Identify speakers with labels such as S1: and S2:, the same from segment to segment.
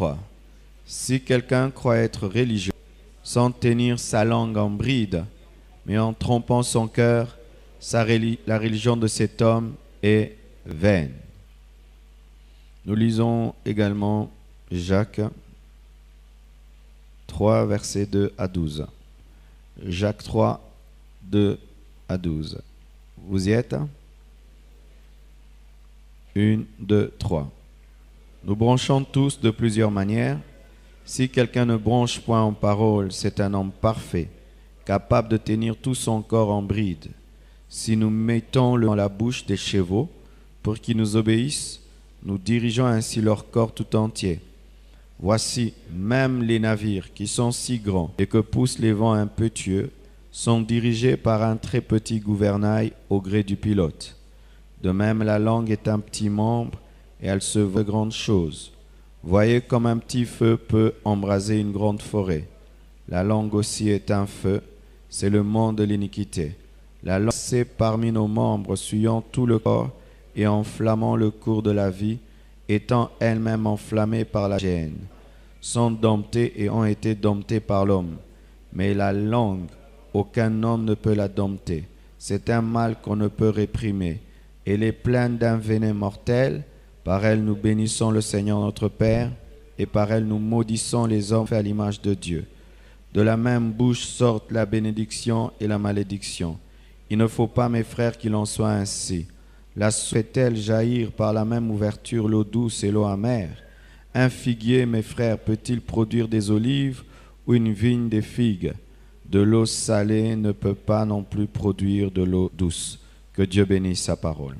S1: 3. Si quelqu'un croit être religieux, sans tenir sa langue en bride, mais en trompant son cœur, la religion de cet homme est vaine. Nous lisons également Jacques 3, versets 2 à 12. Jacques 3, 2 à 12. Vous y êtes? 1, 2, 3. Nous branchons tous de plusieurs manières. Si quelqu'un ne branche point en parole, c'est un homme parfait, capable de tenir tout son corps en bride. Si nous mettons dans la bouche des chevaux pour qu'ils nous obéissent, nous dirigeons ainsi leur corps tout entier. Voici, même les navires qui sont si grands et que poussent les vents impétueux sont dirigés par un très petit gouvernail au gré du pilote. De même, la langue est un petit membre et elle se veut grande chose. Voyez comme un petit feu peut embraser une grande forêt. La langue aussi est un feu, c'est le monde de l'iniquité. La langue, c'est parmi nos membres, suyant tout le corps et enflammant le cours de la vie, étant elle-même enflammée par la gêne, sont domptées et ont été domptées par l'homme. Mais la langue, aucun homme ne peut la dompter. C'est un mal qu'on ne peut réprimer. Elle est pleine d'un venin mortel. Par elle nous bénissons le Seigneur notre Père, et par elle nous maudissons les hommes faits à l'image de Dieu. De la même bouche sortent la bénédiction et la malédiction. Il ne faut pas, mes frères, qu'il en soit ainsi. La fait-elle jaillir par la même ouverture l'eau douce et l'eau amère? Un figuier, mes frères, peut-il produire des olives ou une vigne des figues? De l'eau salée ne peut pas non plus produire de l'eau douce. Que Dieu bénisse sa parole.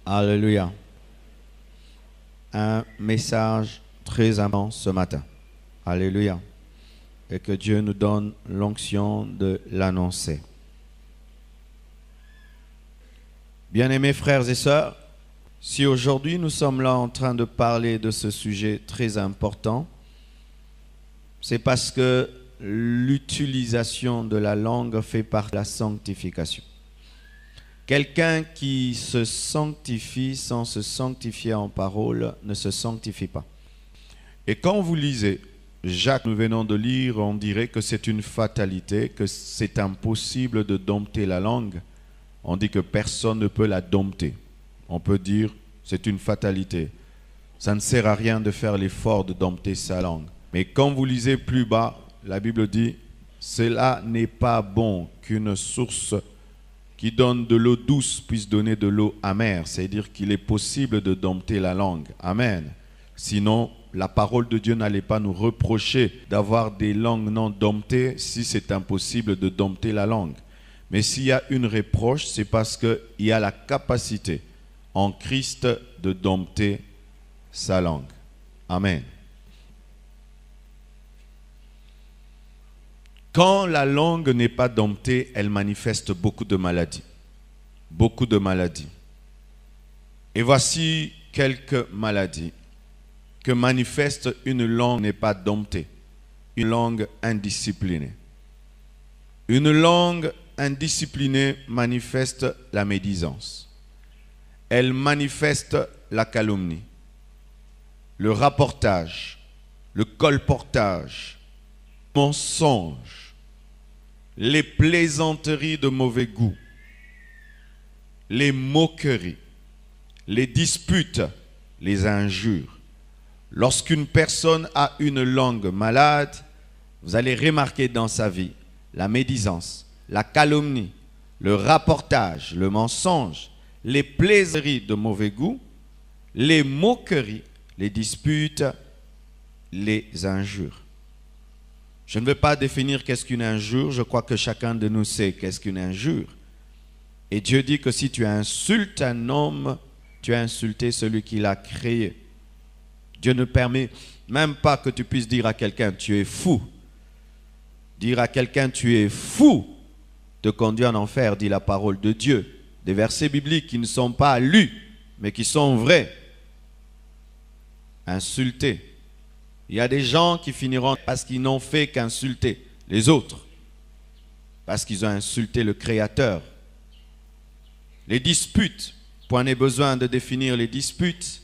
S1: Alléluia. Un message très important ce matin. Alléluia. Et que Dieu nous donne l'onction de l'annoncer. Bien-aimés frères et sœurs, si aujourd'hui nous sommes là en train de parler de ce sujet très important, c'est parce que l'utilisation de la langue fait partie de la sanctification. Quelqu'un qui se sanctifie sans se sanctifier en parole ne se sanctifie pas. Et quand vous lisez Jacques, nous venons de lire, on dirait que c'est une fatalité, que c'est impossible de dompter la langue. On dit que personne ne peut la dompter. On peut dire c'est une fatalité. Ça ne sert à rien de faire l'effort de dompter sa langue. Mais quand vous lisez plus bas, la Bible dit « Cela n'est pas bon qu'une source qui donne de l'eau douce puisse donner de l'eau amère. » C'est-à-dire qu'il est possible de dompter la langue. Amen. Sinon, la parole de Dieu n'allait pas nous reprocher d'avoir des langues non domptées si c'est impossible de dompter la langue. Mais s'il y a une reproche, c'est parce qu'il y a la capacité en Christ de dompter sa langue. Amen. Quand la langue n'est pas domptée, elle manifeste beaucoup de maladies. Beaucoup de maladies. Et voici quelques maladies que manifeste une langue n'est pas domptée. Une langue indisciplinée. Une langue indisciplinée manifeste la médisance. Elle manifeste la calomnie, le rapportage, le colportage, le mensonge, les plaisanteries de mauvais goût, les moqueries, les disputes, les injures. Lorsqu'une personne a une langue malade, vous allez remarquer dans sa vie la médisance, la calomnie, le rapportage, le mensonge, les plaisanteries de mauvais goût, les moqueries, les disputes, les injures. Je ne vais pas définir qu'est-ce qu'une injure, je crois que chacun de nous sait qu'est-ce qu'une injure. Et Dieu dit que si tu insultes un homme, tu as insulté celui qui l'a créé. Dieu ne permet même pas que tu puisses dire à quelqu'un tu es fou. Dire à quelqu'un tu es fou te conduit en enfer, dit la parole de Dieu. Des versets bibliques qui ne sont pas lus, mais qui sont vrais. Insulter. Il y a des gens qui finiront parce qu'ils n'ont fait qu'insulter les autres. Parce qu'ils ont insulté le Créateur. Les disputes, point n'est besoin de définir les disputes.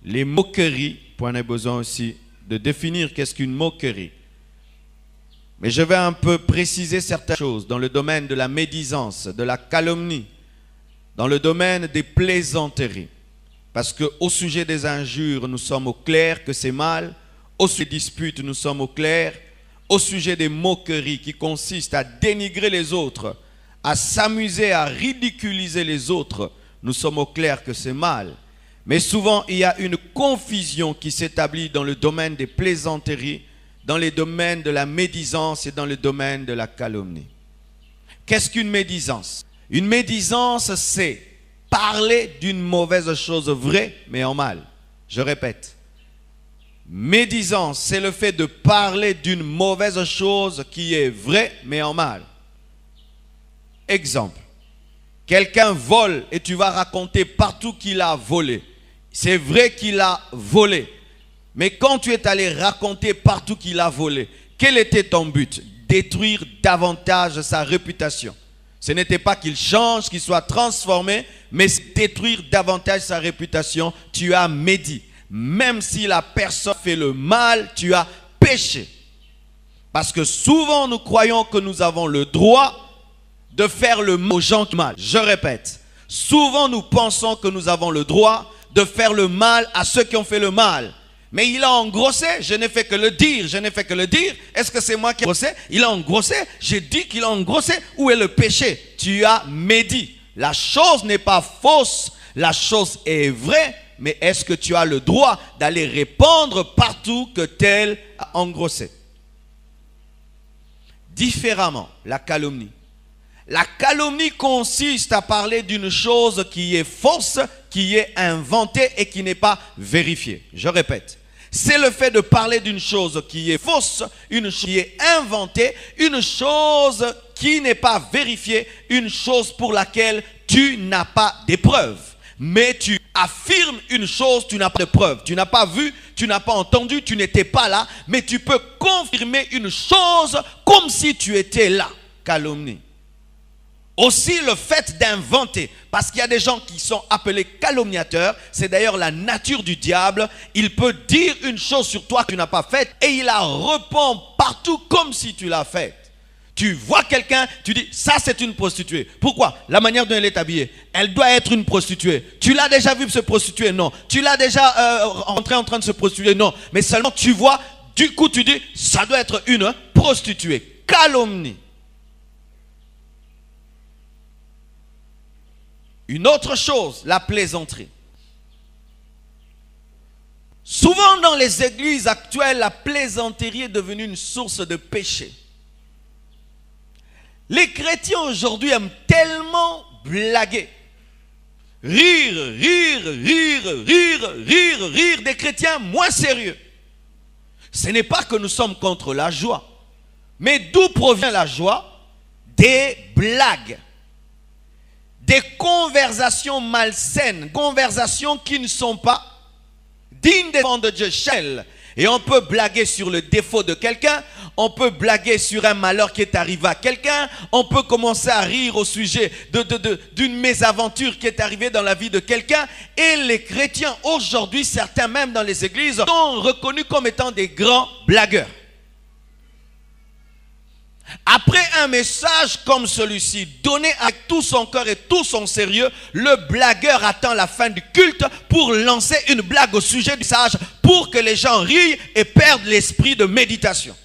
S1: Les moqueries, point n'est besoin aussi de définir qu'est-ce qu'une moquerie. Mais je vais un peu préciser certaines choses dans le domaine de la médisance, de la calomnie, dans le domaine des plaisanteries. Parce qu'au sujet des injures, nous sommes au clair que c'est mal. Au sujet des disputes, nous sommes au clair. Au sujet des moqueries qui consistent à dénigrer les autres, à s'amuser, à ridiculiser les autres, nous sommes au clair que c'est mal. Mais souvent, il y a une confusion qui s'établit dans le domaine des plaisanteries, dans les domaines de la médisance et dans le domaine de la calomnie. Qu'est-ce qu'une médisance? Une médisance, c'est parler d'une mauvaise chose vraie, mais en mal. Je répète. Médisance, c'est le fait de parler d'une mauvaise chose qui est vraie, mais en mal. Exemple. Quelqu'un vole et tu vas raconter partout qu'il a volé. C'est vrai qu'il a volé. Mais quand tu es allé raconter partout qu'il a volé, quel était ton but? Détruire davantage sa réputation. Ce n'était pas qu'il change, qu'il soit transformé, mais détruire davantage sa réputation. Tu as médit. Même si la personne fait le mal, tu as péché. Parce que souvent nous croyons que nous avons le droit de faire le mal aux gens qui mal. Je répète, souvent nous pensons que nous avons le droit de faire le mal à ceux qui ont fait le mal. Mais il a engrossé, je n'ai fait que le dire, je n'ai fait que le dire. Est-ce que c'est moi qui ai engrossé? Il a engrossé, j'ai dit qu'il a engrossé. Où est le péché? Tu as médit. La chose n'est pas fausse, la chose est vraie, mais est-ce que tu as le droit d'aller répandre partout que tel a engrossé? Différemment, la calomnie. La calomnie consiste à parler d'une chose qui est fausse, qui est inventée et qui n'est pas vérifiée. Je répète, c'est le fait de parler d'une chose qui est fausse, une chose qui est inventée, une chose qui n'est pas vérifiée, une chose pour laquelle tu n'as pas d'épreuve. Mais tu affirmes une chose, tu n'as pas de preuve. Tu n'as pas vu, tu n'as pas entendu, tu n'étais pas là, mais tu peux confirmer une chose comme si tu étais là. Calomnie. Aussi le fait d'inventer, parce qu'il y a des gens qui sont appelés calomniateurs, c'est d'ailleurs la nature du diable. Il peut dire une chose sur toi que tu n'as pas faite et il la répand partout comme si tu l'as faite. Tu vois quelqu'un, tu dis, ça c'est une prostituée. Pourquoi? La manière dont elle est habillée. Elle doit être une prostituée. Tu l'as déjà vu se prostituer? Non. Tu l'as déjà rentré en train de se prostituer? Non. Mais seulement tu vois, du coup tu dis, ça doit être une prostituée. Calomnie. Une autre chose, la plaisanterie. Souvent dans les églises actuelles, la plaisanterie est devenue une source de péché. Les chrétiens aujourd'hui aiment tellement blaguer. Rire des chrétiens moins sérieux. Ce n'est pas que nous sommes contre la joie. Mais d'où provient la joie? Des blagues. Des conversations malsaines, conversations qui ne sont pas dignes des enfants de Dieu. Et on peut blaguer sur le défaut de quelqu'un, on peut blaguer sur un malheur qui est arrivé à quelqu'un, on peut commencer à rire au sujet d'une mésaventure qui est arrivée dans la vie de quelqu'un. Et les chrétiens aujourd'hui, certains même dans les églises, sont reconnus comme étant des grands blagueurs. Après un message comme celui-ci, donné avec tout son cœur et tout son sérieux, le blagueur attend la fin du culte pour lancer une blague au sujet du message pour que les gens rient et perdent l'esprit de méditation.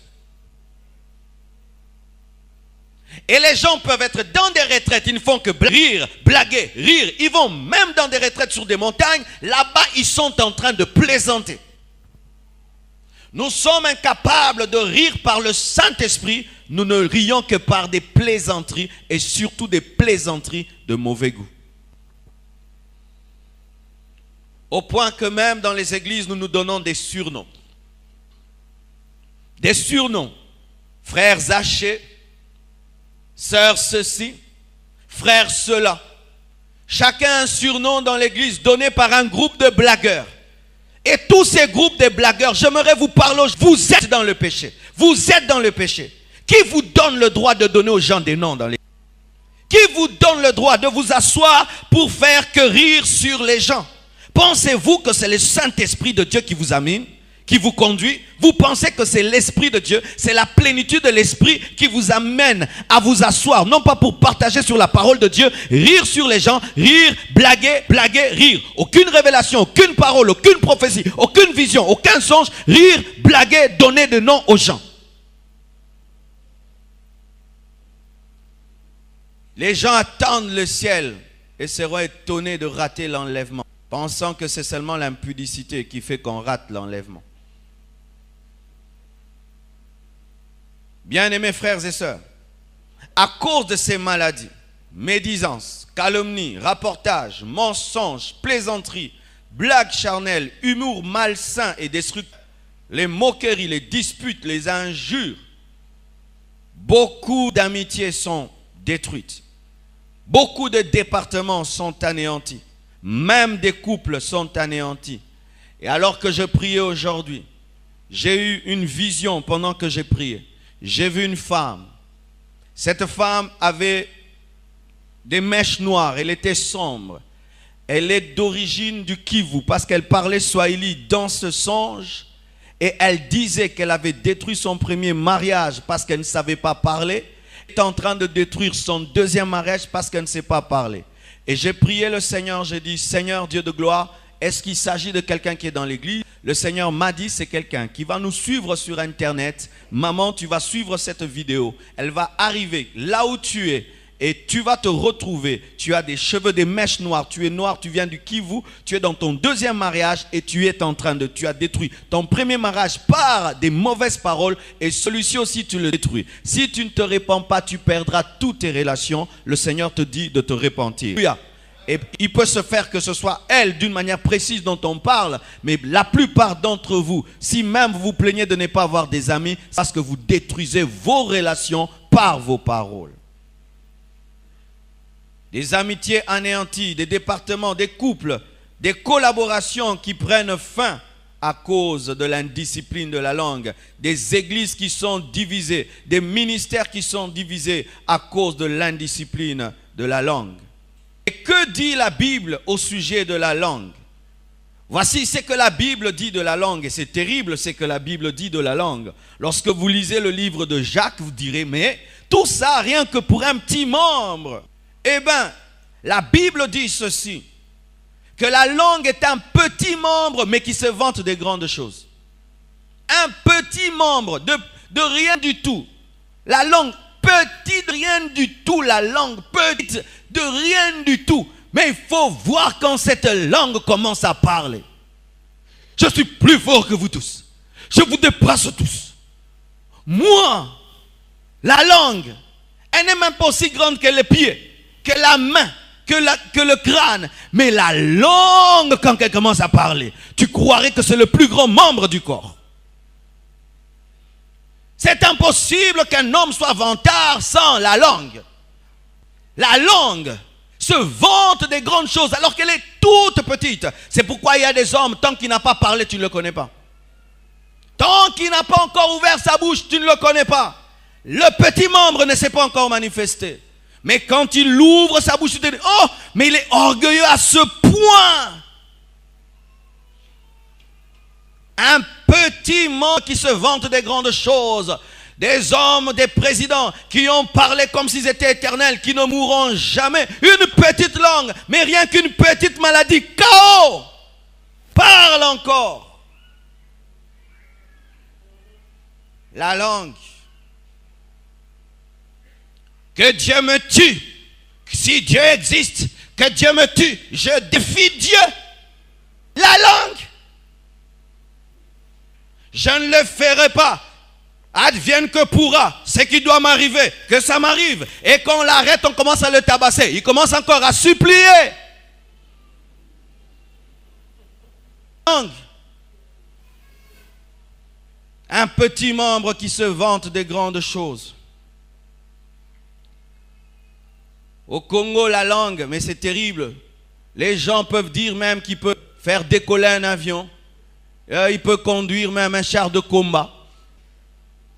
S1: Et les gens peuvent être dans des retraites, ils ne font que rire, blaguer, rire. Ils vont même dans des retraites sur des montagnes, là-bas ils sont en train de plaisanter. Nous sommes incapables de rire par le Saint-Esprit. Nous ne rions que par des plaisanteries et surtout des plaisanteries de mauvais goût. Au point que même dans les églises, nous nous donnons des surnoms. Des surnoms. Frère Zaché, sœur ceci, frère cela. Chacun un surnom dans l'église donné par un groupe de blagueurs. Et tous ces groupes de blagueurs, j'aimerais vous parler, vous êtes dans le péché. Vous êtes dans le péché. Qui vous donne le droit de donner aux gens des noms dans les... Qui vous donne le droit de vous asseoir pour faire que rire sur les gens? Pensez-vous que c'est le Saint-Esprit de Dieu qui vous amène, qui vous conduit? Vous pensez que c'est l'Esprit de Dieu, c'est la plénitude de l'Esprit qui vous amène à vous asseoir, non pas pour partager sur la parole de Dieu, rire sur les gens, rire, blaguer, blaguer, rire. Aucune révélation, aucune parole, aucune prophétie, aucune vision, aucun songe, rire, blaguer, donner de nom aux gens. Les gens attendent le ciel et seront étonnés de rater l'enlèvement, pensant que c'est seulement l'impudicité qui fait qu'on rate l'enlèvement. Bien-aimés frères et sœurs, à cause de ces maladies, médisance, calomnie, rapportage, mensonges, plaisanteries, blagues charnelles, humour malsain et destructeur, les moqueries, les disputes, les injures, beaucoup d'amitiés sont détruites. Beaucoup de départements sont anéantis. Même des couples sont anéantis. Et alors que je priais aujourd'hui, j'ai eu une vision pendant que j'ai prié. J'ai vu une femme. Cette femme avait des mèches noires. Elle était sombre. Elle est d'origine du Kivu parce qu'elle parlait swahili dans ce songe. Et elle disait qu'elle avait détruit son premier mariage parce qu'elle ne savait pas parler. Elle est en train de détruire son deuxième mariage parce qu'elle ne sait pas parler. Et j'ai prié le Seigneur, j'ai dit, Seigneur Dieu de gloire, est-ce qu'il s'agit de quelqu'un qui est dans l'église? Le Seigneur m'a dit, c'est quelqu'un qui va nous suivre sur Internet. Maman, tu vas suivre cette vidéo. Elle va arriver là où tu es. Et tu vas te retrouver. Tu as des cheveux, des mèches noires. Tu es noir, tu viens du Kivu. Tu es dans ton deuxième mariage et tu as détruit ton premier mariage par des mauvaises paroles. Et celui-ci aussi, tu le détruis. Si tu ne te répands pas, tu perdras toutes tes relations. Le Seigneur te dit de te repentir. Et il peut se faire que ce soit elle d'une manière précise dont on parle. Mais la plupart d'entre vous, si même vous vous plaignez de ne pas avoir des amis, c'est parce que vous détruisez vos relations par vos paroles. Des amitiés anéanties, des départements, des couples, des collaborations qui prennent fin à cause de l'indiscipline de la langue, des églises qui sont divisées, des ministères qui sont divisés à cause de l'indiscipline de la langue. Et que dit la Bible au sujet de la langue? Voici ce que la Bible dit de la langue, et c'est terrible ce que la Bible dit de la langue. Lorsque vous lisez le livre de Jacques, vous direz, mais tout ça rien que pour un petit membre. Eh bien, la Bible dit ceci, que la langue est un petit membre, mais qui se vante des grandes choses. Un petit membre de rien du tout. La langue, petite de rien du tout. La langue, petite de rien du tout. Mais il faut voir quand cette langue commence à parler. Je suis plus fort que vous tous. Je vous dépasse tous. Moi, la langue, elle n'est même pas aussi grande que les pieds, que la main, que le crâne. Mais la langue, quand elle commence à parler, tu croirais que c'est le plus grand membre du corps. C'est impossible qu'un homme soit vantard sans la langue. La langue se vante des grandes choses alors qu'elle est toute petite. C'est pourquoi il y a des hommes, tant qu'il n'a pas parlé, tu ne le connais pas. Tant qu'il n'a pas encore ouvert sa bouche, tu ne le connais pas. Le petit membre ne s'est pas encore manifesté. Mais quand il ouvre sa bouche, tu te dis, oh, mais il est orgueilleux à ce point. Un petit membre qui se vante des grandes choses. Des hommes, des présidents qui ont parlé comme s'ils étaient éternels, qui ne mourront jamais. Une petite langue, mais rien qu'une petite maladie. KO. Parle encore. La langue. Que Dieu me tue. Si Dieu existe, que Dieu me tue. Je défie Dieu. La langue. Je ne le ferai pas. Advienne que pourra. Ce qui doit m'arriver, que ça m'arrive. Et quand on l'arrête, on commence à le tabasser. Il commence encore à supplier. Langue. Un petit membre qui se vante des grandes choses. Au Congo, la langue, mais c'est terrible. Les gens peuvent dire même qu'il peut faire décoller un avion. Il peut conduire même un char de combat.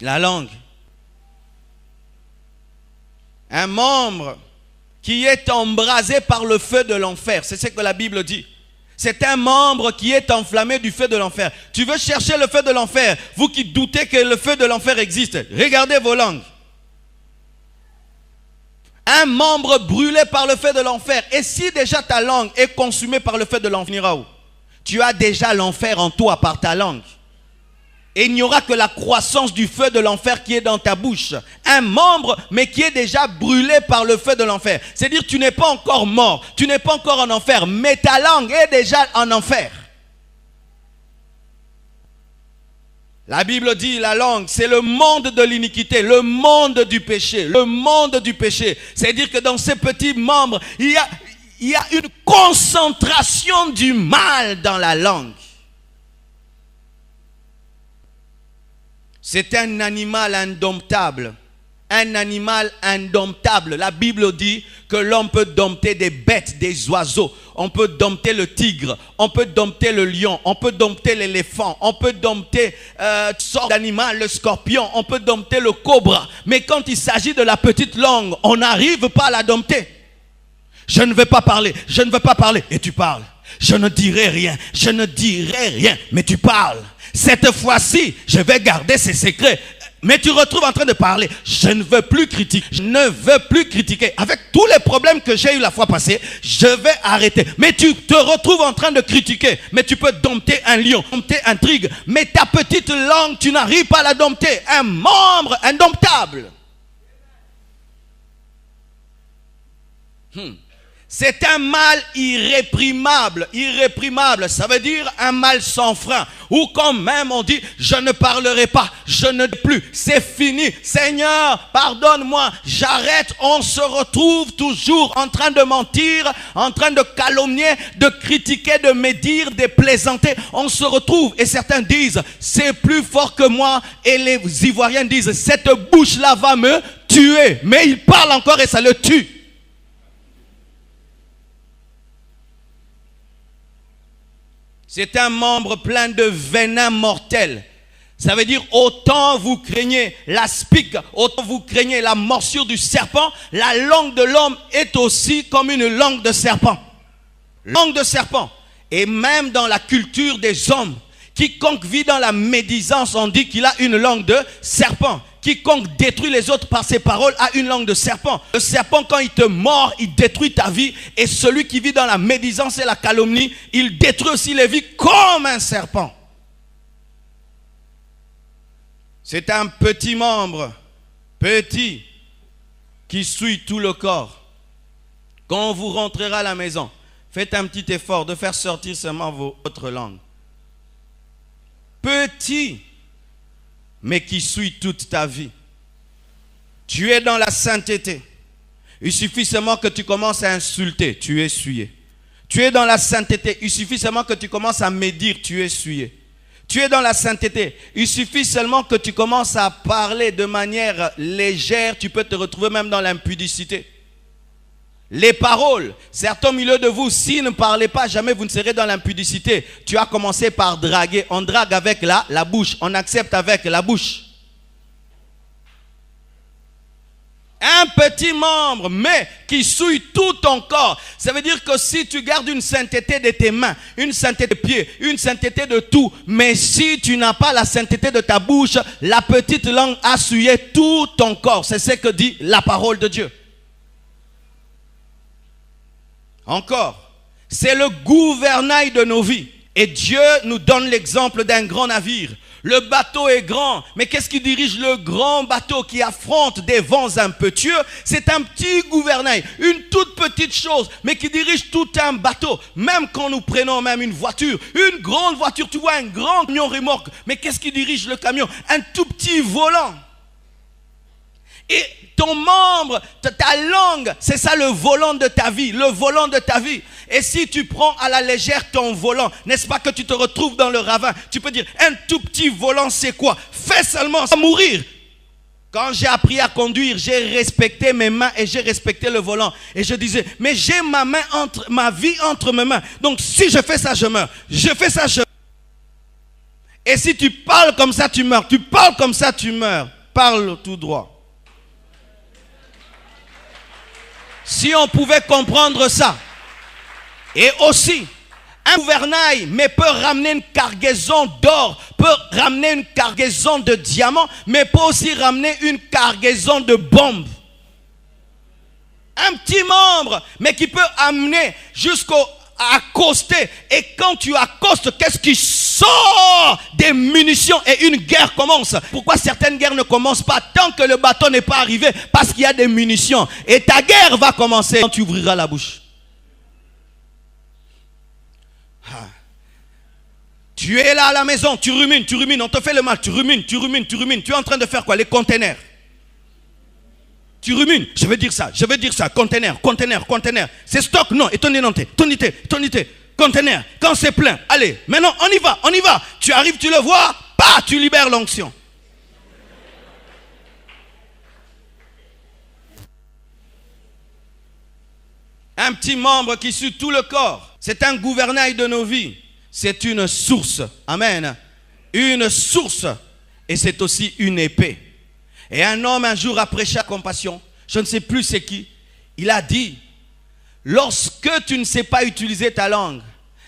S1: La langue. Un membre qui est embrasé par le feu de l'enfer. C'est ce que la Bible dit. C'est un membre qui est enflammé du feu de l'enfer. Tu veux chercher le feu de l'enfer, vous qui doutez que le feu de l'enfer existe, regardez vos langues. Un membre brûlé par le feu de l'enfer. Et si déjà ta langue est consumée par le feu de l'enfer, tu as déjà l'enfer en toi par ta langue. Et il n'y aura que la croissance du feu de l'enfer qui est dans ta bouche. Un membre, mais qui est déjà brûlé par le feu de l'enfer. C'est-à-dire tu n'es pas encore mort, tu n'es pas encore en enfer, mais ta langue est déjà en enfer. La Bible dit la langue, c'est le monde de l'iniquité, le monde du péché, le monde du péché. C'est-à-dire que dans ces petits membres, il y a une concentration du mal dans la langue. C'est un animal indomptable. Un animal indomptable. La Bible dit que l'homme peut dompter des bêtes, des oiseaux. On peut dompter le tigre. On peut dompter le lion. On peut dompter l'éléphant. On peut dompter toutes sortes d'animaux, le scorpion. On peut dompter le cobra. Mais quand il s'agit de la petite langue, on n'arrive pas à la dompter. Je ne veux pas parler. Je ne veux pas parler. Et tu parles. Je ne dirai rien. Je ne dirai rien. Mais tu parles. Cette fois-ci, je vais garder ces secrets. Mais tu retrouves en train de parler. Je ne veux plus critiquer. Je ne veux plus critiquer. Avec tous les problèmes que j'ai eu la fois passée, je vais arrêter. Mais tu te retrouves en train de critiquer. Mais tu peux dompter un lion, dompter un tigre. Mais ta petite langue, tu n'arrives pas à la dompter. Un membre indomptable. C'est un mal irréprimable. Irréprimable, ça veut dire un mal sans frein. Ou quand même on dit, je ne parlerai pas, je ne dis plus, c'est fini. Seigneur, pardonne-moi, j'arrête. On se retrouve toujours en train de mentir, en train de calomnier, de critiquer, de médire, de plaisanter. On se retrouve et certains disent, c'est plus fort que moi. Et les Ivoiriens disent, cette bouche-là va me tuer. Mais il parle encore et ça le tue. C'est un membre plein de venin mortel. Ça veut dire autant vous craignez l'aspic, autant vous craignez la morsure du serpent, la langue de l'homme est aussi comme une langue de serpent. Langue de serpent. Et même dans la culture des hommes, quiconque vit dans la médisance, on dit qu'il a une langue de serpent. Quiconque détruit les autres par ses paroles a une langue de serpent. Le serpent, quand il te mord, il détruit ta vie. Et celui qui vit dans la médisance et la calomnie, il détruit aussi les vies comme un serpent. C'est un petit membre, petit, qui souille tout le corps. Quand vous rentrerez à la maison, faites un petit effort de faire sortir seulement votre langue. Petit, mais qui suit toute ta vie. Tu es dans la sainteté. Il suffit seulement que tu commences à insulter, tu es souillé. Tu es dans la sainteté. Il suffit seulement que tu commences à médire, tu es souillé. Tu es dans la sainteté. Il suffit seulement que tu commences à parler de manière légère, tu peux te retrouver même dans l'impudicité. Les paroles, certains au milieu de vous, s'ils ne parlez pas, jamais vous ne serez dans l'impudicité. Tu as commencé par draguer. On drague avec la bouche. On accepte avec la bouche. Un petit membre, mais qui souille tout ton corps. Ça veut dire que si tu gardes une sainteté de tes mains, une sainteté de pieds, une sainteté de tout, mais si tu n'as pas la sainteté de ta bouche, la petite langue a souillé tout ton corps. C'est ce que dit la parole de Dieu. Encore, c'est le gouvernail de nos vies. Et Dieu nous donne l'exemple d'un grand navire. Le bateau est grand, mais qu'est-ce qui dirige le grand bateau qui affronte des vents impétueux? C'est un petit gouvernail, une toute petite chose, mais qui dirige tout un bateau. Même quand nous prenons même une voiture, une grande voiture, tu vois un grand camion remorque, mais qu'est-ce qui dirige le camion? Un tout petit volant. Et ton membre, ta langue, c'est ça le volant de ta vie, le volant de ta vie. Et si tu prends à la légère ton volant, n'est-ce pas que tu te retrouves dans le ravin? Tu peux dire, un tout petit volant, c'est quoi? Fais seulement ça, mourir. Quand j'ai appris à conduire, j'ai respecté mes mains et j'ai respecté le volant. Et je disais, mais j'ai ma vie entre mes mains. Donc si je fais ça, je meurs. Je fais ça, je meurs. Et si tu parles comme ça, tu meurs. Tu parles comme ça, tu meurs. Parle tout droit.
S2: Si on pouvait comprendre ça. Et aussi, un gouvernail, mais peut ramener une cargaison d'or, peut ramener une cargaison de diamants, mais peut aussi ramener une cargaison de bombes. Un petit membre, mais qui peut amener jusqu'à accoster. Et quand tu accostes, qu'est-ce qui sort? Des munitions, et une guerre commence. Pourquoi certaines guerres ne commencent pas tant que le bateau n'est pas arrivé? Parce qu'il y a des munitions. Et ta guerre va commencer quand tu ouvriras la bouche. Tu es là à la maison, tu rumines, on te fait le mal, tu rumines. Tu es en train de faire quoi? Les containers. Tu rumines, je veux dire ça, container. C'est stock, non, tonité, container. Quand c'est plein, allez, maintenant on y va. Tu arrives, tu le vois, bah, tu libères l'onction. Un petit membre qui suit tout le corps, c'est un gouvernail de nos vies. C'est une source, amen, une source, et c'est aussi une épée. Et un homme un jour a prêché la compassion, je ne sais plus c'est qui, il a dit, lorsque tu ne sais pas utiliser ta langue,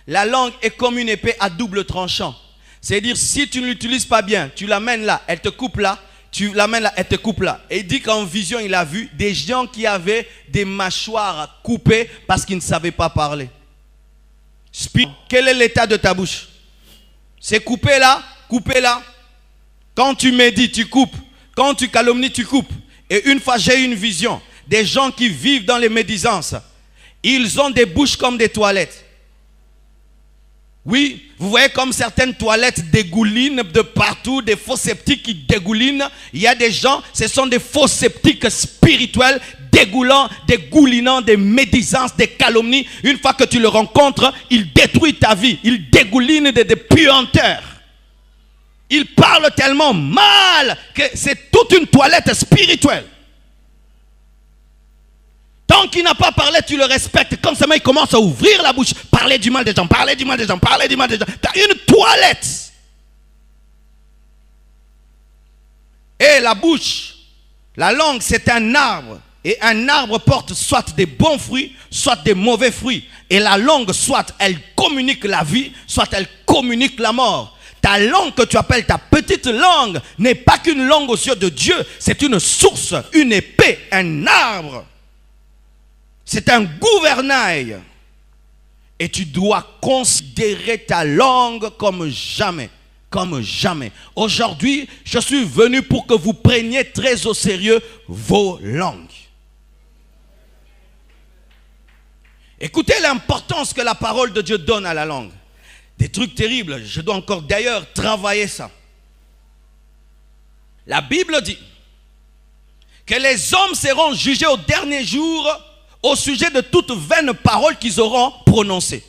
S2: la langue est comme une épée à double tranchant. C'est-à-dire si tu ne l'utilises pas bien, tu l'amènes là, elle te coupe là, tu l'amènes là, elle te coupe là. Et il dit qu'en vision, il a vu des gens qui avaient des mâchoires coupées parce qu'ils ne savaient pas parler. Quel est l'état de ta bouche? C'est coupé là, coupé là. Quand tu médites, tu coupes. Quand tu calomnies, tu coupes. Et une fois, j'ai eu une vision. Des gens qui vivent dans les médisances. Ils ont des bouches comme des toilettes. Oui, vous voyez comme certaines toilettes dégoulinent de partout, des faux sceptiques qui dégoulinent. Il y a des gens, ce sont des faux sceptiques spirituels, dégoulinants, des médisances, des calomnies. Une fois que tu le rencontres, il détruit ta vie. Il dégouline des puanteurs. Il parle tellement mal que c'est toute une toilette spirituelle. Tant qu'il n'a pas parlé, tu le respectes. Quand seulement il commence à ouvrir la bouche, parler du mal des gens, parler du mal des gens. Tu as une toilette. Et la bouche, la langue, c'est un arbre. Et un arbre porte soit des bons fruits, soit des mauvais fruits. Et la langue, soit elle communique la vie, soit elle communique la mort. Ta langue que tu appelles ta petite langue n'est pas qu'une langue aux yeux de Dieu. C'est une source, une épée, un arbre. C'est un gouvernail. Et tu dois considérer ta langue comme jamais. Comme jamais. Aujourd'hui, je suis venu pour que vous preniez très au sérieux vos langues. Écoutez l'importance que la parole de Dieu donne à la langue. Des trucs terribles. Je dois encore d'ailleurs travailler ça. La Bible dit que les hommes seront jugés au dernier jour au sujet de toute vaine parole qu'ils auront prononcée.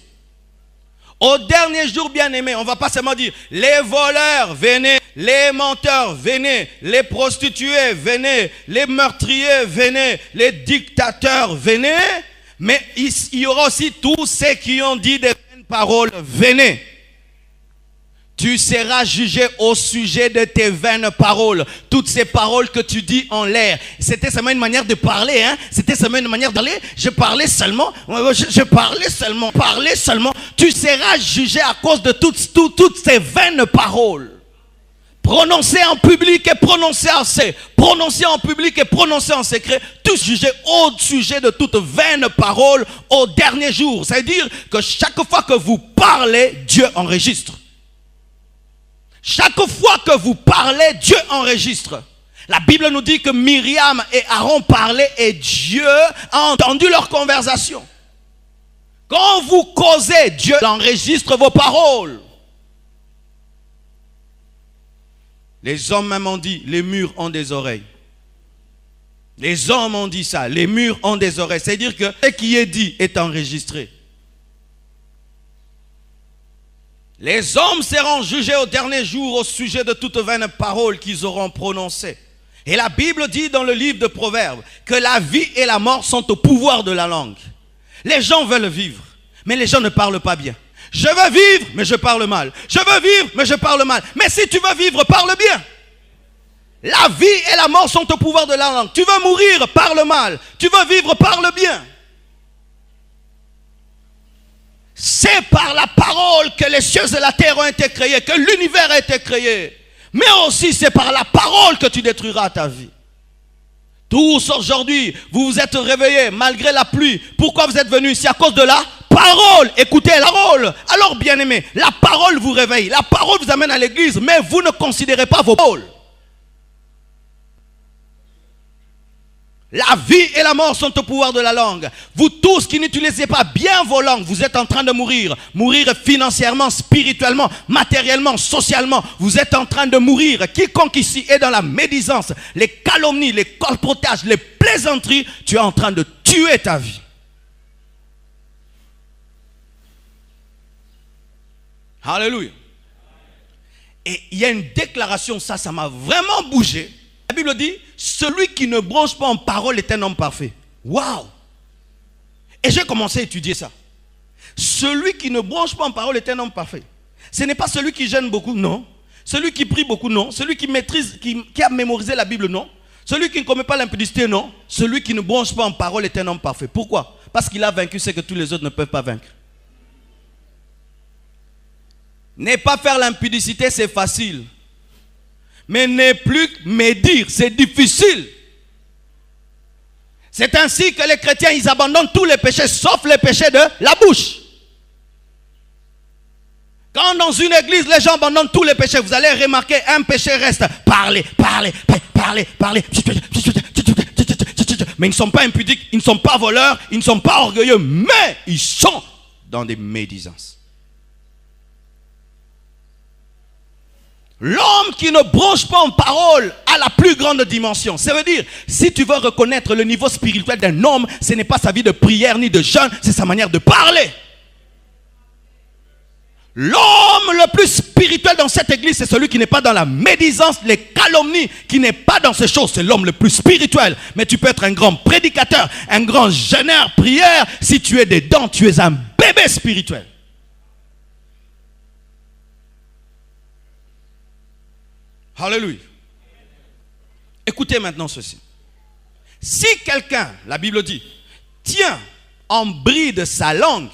S2: Au dernier jour, bien-aimés, on ne va pas seulement dire les voleurs, venez, les menteurs, venez, les prostituées, venez, les meurtriers, venez, les dictateurs, venez, mais il y aura aussi tous ceux qui ont dit des vaines paroles, venez. Tu seras jugé au sujet de tes vaines paroles. Toutes ces paroles que tu dis en l'air. C'était seulement une manière de parler. Hein? C'était seulement une manière d'aller. Je parlais seulement. Parlais seulement. Tu seras jugé à cause de toutes ces vaines paroles. Prononcées en public et prononcées en secret. Prononcées en public et prononcées en secret. Tous jugés au sujet de toute vaine parole au dernier jour. C'est-à-dire que chaque fois que vous parlez, Dieu enregistre. Chaque fois que vous parlez, Dieu enregistre. La Bible nous dit que Myriam et Aaron parlaient et Dieu a entendu leur conversation. Quand vous causez, Dieu enregistre vos paroles. Les hommes même ont dit, les murs ont des oreilles. Les hommes ont dit ça, les murs ont des oreilles. C'est-à-dire que ce qui est dit est enregistré. Les hommes seront jugés au dernier jour au sujet de toute vaine parole qu'ils auront prononcée. Et la Bible dit dans le livre de Proverbes que la vie et la mort sont au pouvoir de la langue. Les gens veulent vivre, mais les gens ne parlent pas bien. Je veux vivre, mais je parle mal. Je veux vivre, mais je parle mal. Mais si tu veux vivre, parle bien. La vie et la mort sont au pouvoir de la langue. Tu veux mourir par le mal, tu veux vivre par le bien. C'est par la parole que les cieux et la terre ont été créés, que l'univers a été créé. Mais aussi c'est par la parole que tu détruiras ta vie. Tous aujourd'hui, vous vous êtes réveillés malgré la pluie. Pourquoi vous êtes venus? C'est à cause de la parole. Écoutez la parole. Alors bien aimé, la parole vous réveille. La parole vous amène à l'église, mais vous ne considérez pas vos paroles. La vie et la mort sont au pouvoir de la langue. Vous tous qui n'utilisez pas bien vos langues, vous êtes en train de mourir. Mourir financièrement, spirituellement, matériellement, socialement. Vous êtes en train de mourir. Quiconque ici est dans la médisance, les calomnies, les colportages, les plaisanteries, tu es en train de tuer ta vie. Alléluia. Et il y a une déclaration, ça m'a vraiment bougé. La Bible dit, celui qui ne bronche pas en parole est un homme parfait. Waouh! Et j'ai commencé à étudier ça. Celui qui ne bronche pas en parole est un homme parfait. Ce n'est pas celui qui gêne beaucoup, non. Celui qui prie beaucoup, non. Celui qui maîtrise, qui a mémorisé la Bible, non. Celui qui ne commet pas l'impudicité, non. Celui qui ne bronche pas en parole est un homme parfait. Pourquoi? Parce qu'il a vaincu ce que tous les autres ne peuvent pas vaincre. Ne pas faire l'impudicité, c'est facile. Mais ne plus médire, c'est difficile. C'est ainsi que les chrétiens, ils abandonnent tous les péchés, sauf les péchés de la bouche. Quand dans une église, les gens abandonnent tous les péchés, vous allez remarquer, un péché reste. Parler. Mais ils ne sont pas impudiques, ils ne sont pas voleurs, ils ne sont pas orgueilleux, mais ils sont dans des médisances. L'homme qui ne bronche pas en parole a la plus grande dimension. Ça veut dire, si tu veux reconnaître le niveau spirituel d'un homme, ce n'est pas sa vie de prière ni de jeûne, c'est sa manière de parler. L'homme le plus spirituel dans cette église, c'est celui qui n'est pas dans la médisance, les calomnies, qui n'est pas dans ces choses. C'est l'homme le plus spirituel. Mais tu peux être un grand prédicateur, un grand jeûneur, prière. Si tu es dedans, tu es un bébé spirituel. Alléluia. Écoutez maintenant ceci. Si quelqu'un, la Bible dit, tient en bride sa langue,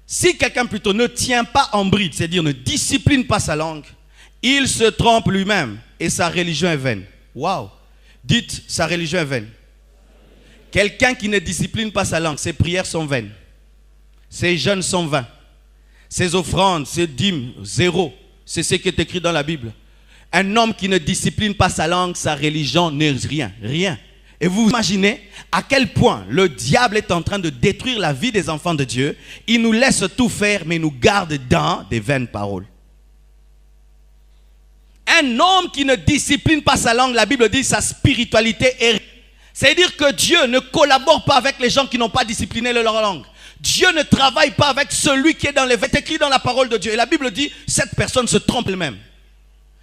S2: si quelqu'un plutôt ne tient pas en bride, c'est-à-dire ne discipline pas sa langue, il se trompe lui-même et sa religion est vaine. Waouh! Dites, sa religion est vaine. Quelqu'un qui ne discipline pas sa langue, ses prières sont vaines. Ses jeûnes sont vains. Ses offrandes, ses dîmes, zéro. C'est ce qui est écrit dans la Bible. Un homme qui ne discipline pas sa langue, sa religion n'est rien, rien. Et vous imaginez à quel point le diable est en train de détruire la vie des enfants de Dieu. Il nous laisse tout faire, mais il nous garde dans des vaines paroles. Un homme qui ne discipline pas sa langue, la Bible dit sa spiritualité est... C'est-à-dire que Dieu ne collabore pas avec les gens qui n'ont pas discipliné leur langue. Dieu ne travaille pas avec celui qui est dans les... C'est écrit dans la parole de Dieu. Et la Bible dit, cette personne se trompe elle-même.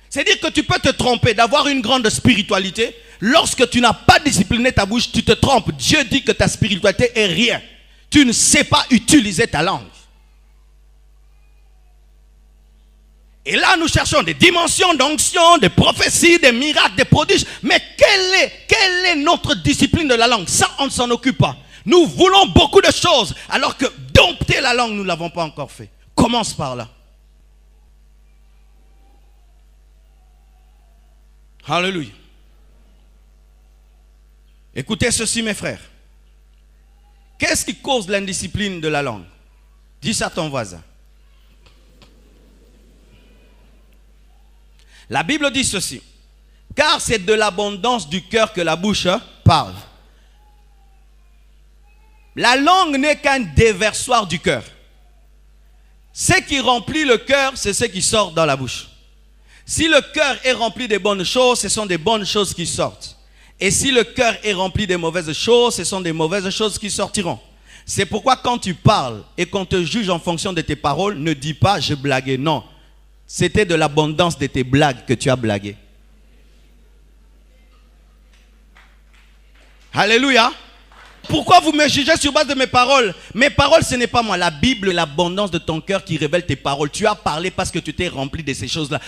S2: C'est-à-dire que tu peux te tromper d'avoir une grande spiritualité. Lorsque tu n'as pas discipliné ta bouche, tu te trompes. Dieu dit que ta spiritualité est rien. Tu ne sais pas utiliser ta langue. Et là, nous cherchons des dimensions d'onction, des prophéties, des miracles, des prodiges. Mais quelle est notre discipline de la langue? Ça, on ne s'en occupe pas. Nous voulons beaucoup de choses, alors que dompter la langue, nous ne l'avons pas encore fait. Commence par là. Alléluia. Écoutez ceci, mes frères. Qu'est-ce qui cause l'indiscipline de la langue? Dis ça à ton voisin. La Bible dit ceci. Car c'est de l'abondance du cœur que la bouche parle. La langue n'est qu'un déversoir du cœur. Ce qui remplit le cœur, c'est ce qui sort dans la bouche. Si le cœur est rempli de bonnes choses, ce sont des bonnes choses qui sortent. Et si le cœur est rempli de mauvaises choses, ce sont des mauvaises choses qui sortiront. C'est pourquoi quand tu parles et qu'on te juge en fonction de tes paroles, ne dis pas « je blaguais ». Non, c'était de l'abondance de tes blagues que tu as blagué. Alléluia. Pourquoi vous me jugez sur base de mes paroles? Mes paroles, ce n'est pas moi. La Bible, l'abondance de ton cœur qui révèle tes paroles. Tu as parlé parce que tu t'es rempli de ces choses-là.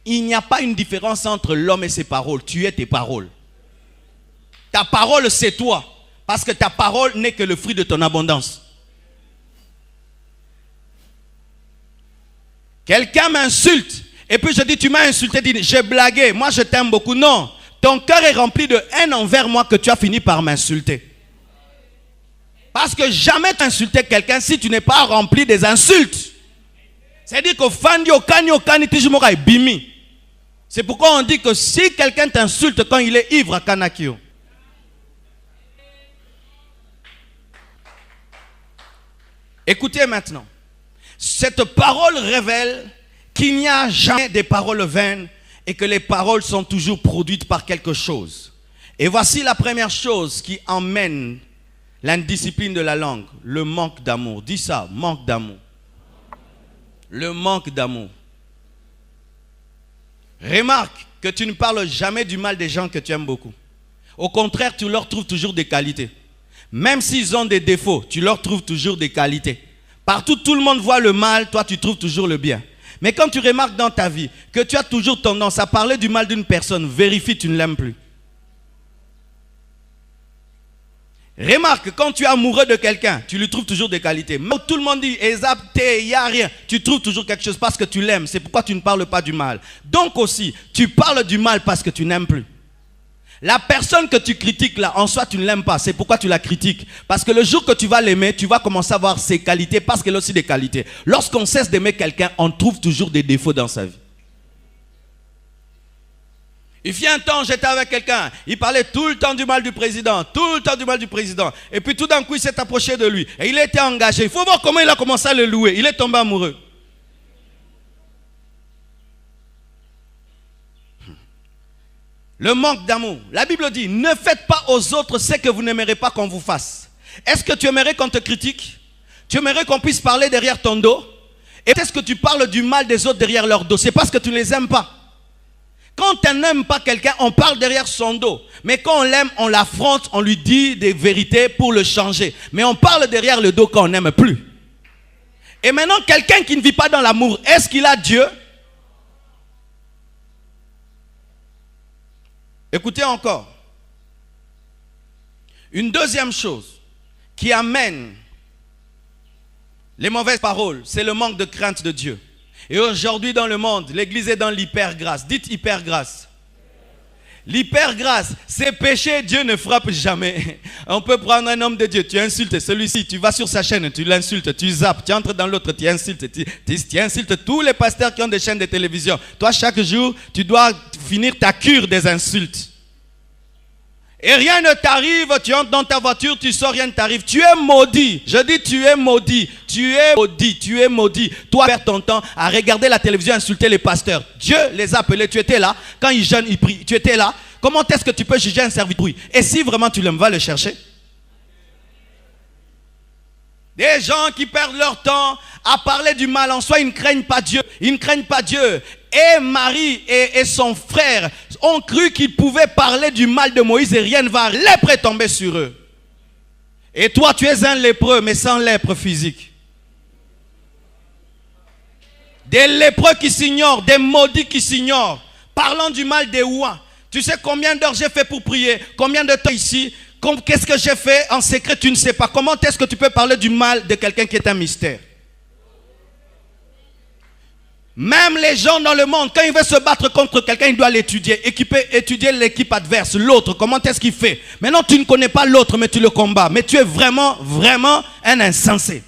S2: Il n'y a pas une différence entre l'homme et ses paroles. Tu es tes paroles. Ta parole, c'est toi. Parce que ta parole n'est que le fruit de ton abondance. Quelqu'un m'insulte. Et puis je dis, tu m'as insulté. J'ai blagué. Moi, je t'aime beaucoup. Non. Ton cœur est rempli de haine envers moi que tu as fini par m'insulter. Parce que jamais t'insulter quelqu'un si tu n'es pas rempli des insultes. C'est-à-dire que bimi. C'est pourquoi on dit que si quelqu'un t'insulte quand il est ivre à Kanakio. Écoutez maintenant. Cette parole révèle qu'il n'y a jamais des paroles vaines et que les paroles sont toujours produites par quelque chose. Et voici la première chose qui emmène l'indiscipline de la langue, le manque d'amour. Dis ça, manque d'amour. Le manque d'amour. Remarque que tu ne parles jamais du mal des gens que tu aimes beaucoup. Au contraire, tu leur trouves toujours des qualités. Même s'ils ont des défauts, tu leur trouves toujours des qualités. Partout, tout le monde voit le mal, toi tu trouves toujours le bien. Mais quand tu remarques dans ta vie que tu as toujours tendance à parler du mal d'une personne, vérifie, tu ne l'aimes plus. Remarque, quand tu es amoureux de quelqu'un, tu lui trouves toujours des qualités. Mais tout le monde dit, il n'y a rien. Tu trouves toujours quelque chose parce que tu l'aimes. C'est pourquoi tu ne parles pas du mal. Donc aussi, tu parles du mal parce que tu n'aimes plus. La personne que tu critiques là, en soi, tu ne l'aimes pas. C'est pourquoi tu la critiques. Parce que le jour que tu vas l'aimer, tu vas commencer à voir ses qualités parce qu'elle a aussi des qualités. Lorsqu'on cesse d'aimer quelqu'un, on trouve toujours des défauts dans sa vie. Il y a un temps, j'étais avec quelqu'un, il parlait tout le temps du mal du président, tout le temps du mal du président. Et puis tout d'un coup, il s'est approché de lui. Et il était engagé. Il faut voir comment il a commencé à le louer. Il est tombé amoureux. Le manque d'amour. La Bible dit, ne faites pas aux autres ce que vous n'aimerez pas qu'on vous fasse. Est-ce que tu aimerais qu'on te critique? Tu aimerais qu'on puisse parler derrière ton dos? Et est-ce que tu parles du mal des autres derrière leur dos? C'est parce que tu ne les aimes pas. Quand on n'aime pas quelqu'un, on parle derrière son dos. Mais quand on l'aime, on l'affronte, on lui dit des vérités pour le changer. Mais on parle derrière le dos quand on n'aime plus. Et maintenant, quelqu'un qui ne vit pas dans l'amour, est-ce qu'il a Dieu? Écoutez encore. Une deuxième chose qui amène les mauvaises paroles, c'est le manque de crainte de Dieu. Et aujourd'hui dans le monde, l'église est dans l'hypergrâce. Dites hypergrâce. L'hypergrâce, c'est péché, Dieu ne frappe jamais. On peut prendre un homme de Dieu, tu insultes celui-ci, tu vas sur sa chaîne, tu l'insultes, tu zappes, tu entres dans l'autre, tu insultes, tu insultes tous les pasteurs qui ont des chaînes de télévision. Toi, chaque jour, tu dois finir ta cure des insultes. Et rien ne t'arrive, tu entres dans ta voiture, tu sors, rien ne t'arrive. Tu es maudit. Je dis tu es maudit. Tu es maudit, tu es maudit. Toi, perds ton temps à regarder la télévision, insulter les pasteurs. Dieu les a appelés, tu étais là. Quand ils jeûnent, ils prient, tu étais là. Comment est-ce que tu peux juger un serviteur? Et si vraiment tu l'aimes, va le chercher. Des gens qui perdent leur temps à parler du mal en soi, ils ne craignent pas Dieu. Ils ne craignent pas Dieu. Et Marie et son frère ont cru qu'ils pouvaient parler du mal de Moïse et rien ne va. Lèpre est tombé sur eux. Et toi, tu es un lépreux, mais sans lèpre physique. Des lépreux qui s'ignorent, des maudits qui s'ignorent. Parlant du mal des ouans. Tu sais combien d'heures j'ai fait pour prier? Combien de temps ici? Qu'est-ce que j'ai fait en secret? Tu ne sais pas. Comment est-ce que tu peux parler du mal de quelqu'un qui est un mystère? Même les gens dans le monde, quand ils veulent se battre contre quelqu'un, ils doivent l'étudier. Étudier l'équipe adverse, l'autre. Comment est-ce qu'il fait? Maintenant, tu ne connais pas l'autre, mais tu le combats. Mais tu es vraiment, vraiment un insensé.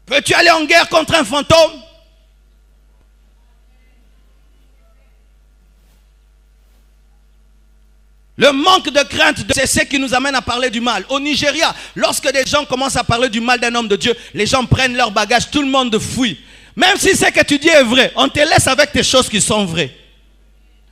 S2: Peux-tu aller en guerre contre un fantôme? Le manque de crainte, c'est ce qui nous amène à parler du mal. Au Nigeria, lorsque des gens commencent à parler du mal d'un homme de Dieu, les gens prennent leur bagage, tout le monde fuit. Même si ce que tu dis est vrai, on te laisse avec tes choses qui sont vraies.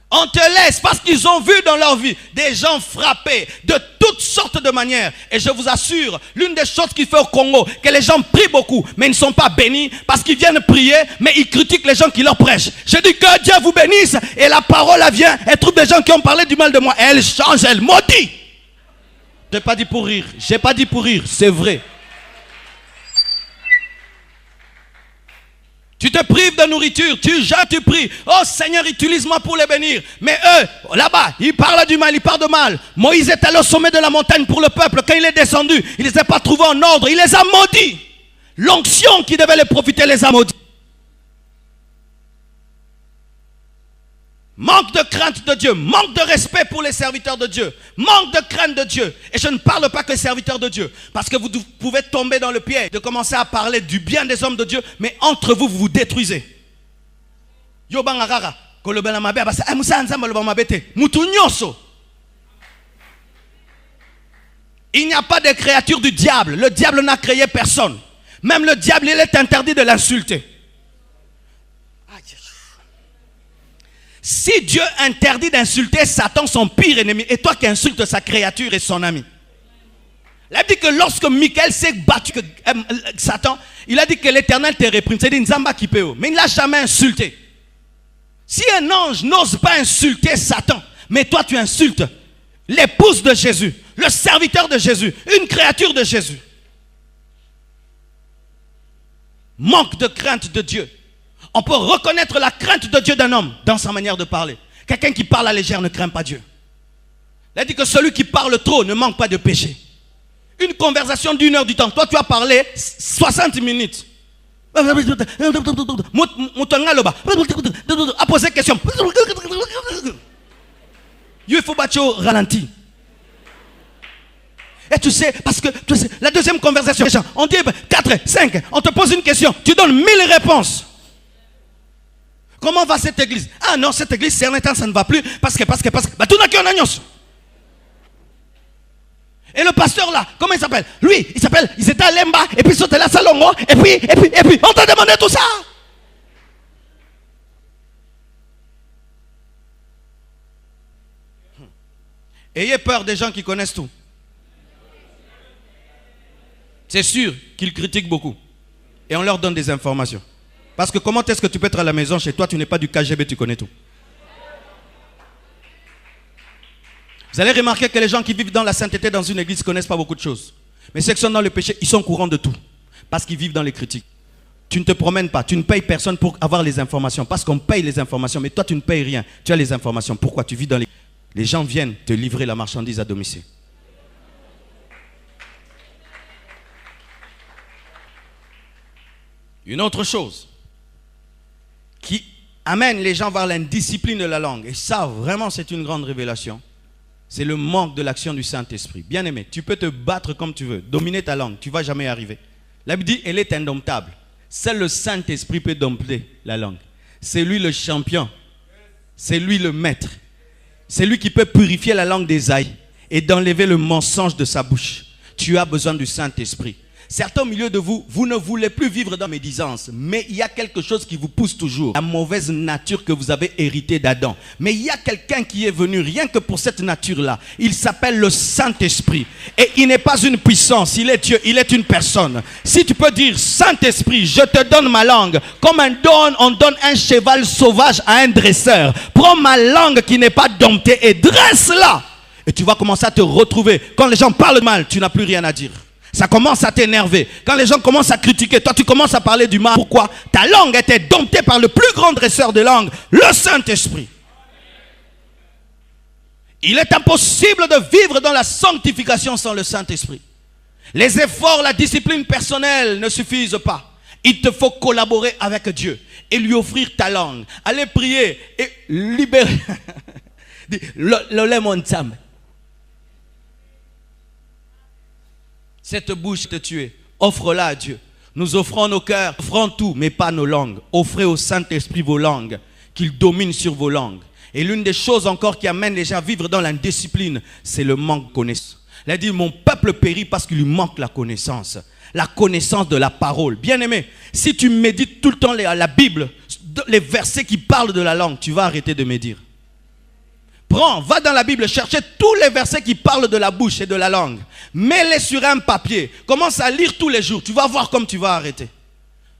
S2: On te laisse parce qu'ils ont vu dans leur vie des gens frappés de toutes sortes de manières. Et je vous assure, l'une des choses qui fait au Congo, que les gens prient beaucoup, mais ils ne sont pas bénis parce qu'ils viennent prier, mais ils critiquent les gens qui leur prêchent. Je dis que Dieu vous bénisse et la parole elle vient, elle trouve des gens qui ont parlé du mal de moi. Elle change, elle maudit. Je n'ai pas dit pour rire. J'ai pas dit pour rire. C'est vrai. Tu te prives de nourriture, tu jettes, tu pries. Oh Seigneur, utilise-moi pour les bénir. Mais eux, là-bas, ils parlent du mal, ils parlent de mal. Moïse est allé au sommet de la montagne pour le peuple. Quand il est descendu, il ne les a pas trouvés en ordre. Il les a maudits. L'onction qui devait les profiter les a maudits. Manque de crainte de Dieu, manque de respect pour les serviteurs de Dieu, manque de crainte de Dieu. Et je ne parle pas que les serviteurs de Dieu, parce que vous pouvez tomber dans le piège de commencer à parler du bien des hommes de Dieu, mais entre vous, vous vous détruisez. Il n'y a pas de créature du diable. Le diable n'a créé personne. Même le diable, il est interdit de l'insulter. Si Dieu interdit d'insulter Satan, son pire ennemi, et toi qui insultes sa créature et son ami. Il a dit que lorsque Michael s'est battu que Satan, il a dit que l'Éternel te réprime. C'est dit Nzamba qui peut, mais il ne l'a jamais insulté. Si un ange n'ose pas insulter Satan, mais toi tu insultes l'épouse de Jésus, le serviteur de Jésus, une créature de Jésus. Manque de crainte de Dieu. On peut reconnaître la crainte de Dieu d'un homme dans sa manière de parler. Quelqu'un qui parle à légère ne craint pas Dieu. Il a dit que celui qui parle trop ne manque pas de péché. Une conversation d'1 heure du temps. Toi, tu as parlé 60 minutes. A posé question. Il faut battre au ralenti. Et tu sais, parce que tu sais, la deuxième conversation, on dit 4, 5, on te pose une question, tu donnes 1000 réponses. Comment va cette église? Ah non, cette église, c'est un temps, ça ne va plus. Parce que. Bah, tout n'a qu'un agneau. Et le pasteur là, comment il s'appelle? Lui, ils étaient à Lemba, et puis ils sont allés à Salongo, et puis, on t'a demandé tout ça. Ayez peur des gens qui connaissent tout. C'est sûr qu'ils critiquent beaucoup. Et on leur donne des informations. Parce que comment est-ce que tu peux être à la maison chez toi, tu n'es pas du KGB, tu connais tout. Vous allez remarquer que les gens qui vivent dans la sainteté dans une église ne connaissent pas beaucoup de choses. Mais ceux qui sont dans le péché, ils sont au courant de tout. Parce qu'ils vivent dans les critiques. Tu ne te promènes pas, tu ne payes personne pour avoir les informations. Parce qu'on paye les informations, mais toi tu ne payes rien. Tu as les informations. Pourquoi? Tu vis dans les... Les gens viennent te livrer la marchandise à domicile. Une autre chose qui amène les gens vers l'indiscipline de la langue, et ça vraiment c'est une grande révélation, c'est le manque de l'action du Saint-Esprit. Bien aimé, tu peux te battre comme tu veux, dominer ta langue, tu ne vas jamais y arriver. La Bible dit, elle est indomptable. Seul le Saint-Esprit peut dompter la langue. C'est lui le champion, c'est lui le maître. C'est lui qui peut purifier la langue d'Ésaïe et d'enlever le mensonge de sa bouche. Tu as besoin du Saint-Esprit. Certains au milieu de vous, vous ne voulez plus vivre dans médisance, mais il y a quelque chose qui vous pousse toujours. La mauvaise nature que vous avez héritée d'Adam. Mais il y a quelqu'un qui est venu rien que pour cette nature-là. Il s'appelle le Saint-Esprit. Et il n'est pas une puissance, il est Dieu, il est une personne. Si tu peux dire, Saint-Esprit, je te donne ma langue. Comme on donne un cheval sauvage à un dresseur. Prends ma langue qui n'est pas domptée et dresse-la. Et tu vas commencer à te retrouver. Quand les gens parlent mal, tu n'as plus rien à dire. Ça commence à t'énerver. Quand les gens commencent à critiquer, toi tu commences à parler du mal. Pourquoi? Ta langue était domptée par le plus grand dresseur de langue, le Saint-Esprit. Il est impossible de vivre dans la sanctification sans le Saint-Esprit. Les efforts, la discipline personnelle ne suffisent pas. Il te faut collaborer avec Dieu et lui offrir ta langue. Aller prier et libérer. Cette bouche te tue, offre-la à Dieu. Nous offrons nos cœurs, offrons tout, mais pas nos langues. Offrez au Saint-Esprit vos langues, qu'il domine sur vos langues. Et l'une des choses encore qui amène les gens à vivre dans l'indiscipline, c'est le manque de connaissance. Il a dit, mon peuple périt parce qu'il lui manque la connaissance de la parole. Bien aimé, si tu médites tout le temps la Bible, les versets qui parlent de la langue, tu vas arrêter de médire. Prends, va dans la Bible, cherchez tous les versets qui parlent de la bouche et de la langue. Mets-les sur un papier. Commence à lire tous les jours. Tu vas voir comme tu vas arrêter.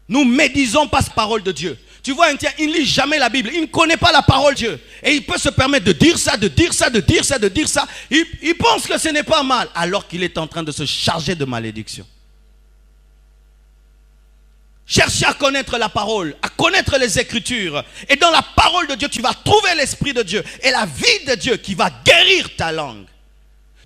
S2: Nous médisons pas cette parole de Dieu. Tu vois un tien, il ne lit jamais la Bible, il ne connaît pas la parole de Dieu. Et il peut se permettre de dire ça, de dire ça, de dire ça, de dire ça. Il pense que ce n'est pas mal, alors qu'il est en train de se charger de malédiction. Cherchez à connaître la parole, à connaître les Écritures. Et dans la parole de Dieu, tu vas trouver l'Esprit de Dieu et la vie de Dieu qui va guérir ta langue.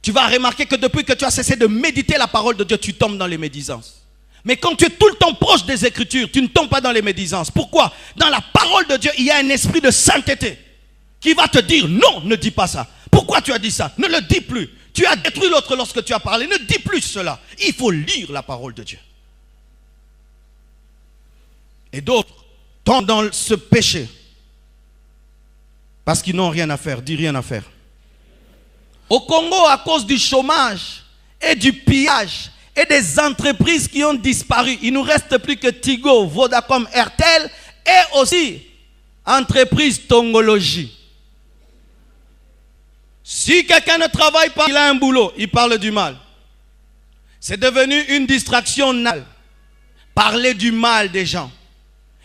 S2: Tu vas remarquer que depuis que tu as cessé de méditer la parole de Dieu, tu tombes dans les médisances. Mais quand tu es tout le temps proche des Écritures, tu ne tombes pas dans les médisances. Pourquoi? Dans la parole de Dieu, il y a un esprit de sainteté qui va te dire non, ne dis pas ça. Pourquoi tu as dit ça? Ne le dis plus. Tu as détruit l'autre lorsque tu as parlé. Ne dis plus cela. Il faut lire la parole de Dieu. Et d'autres tombent dans ce péché parce qu'ils n'ont rien à faire. Dis rien à faire. Au Congo, à cause du chômage et du pillage et des entreprises qui ont disparu, il ne nous reste plus que Tigo, Vodacom, Airtel et aussi entreprise Tongologie. Si quelqu'un ne travaille pas, il a un boulot, il parle du mal. C'est devenu une distraction nale. Parler du mal des gens.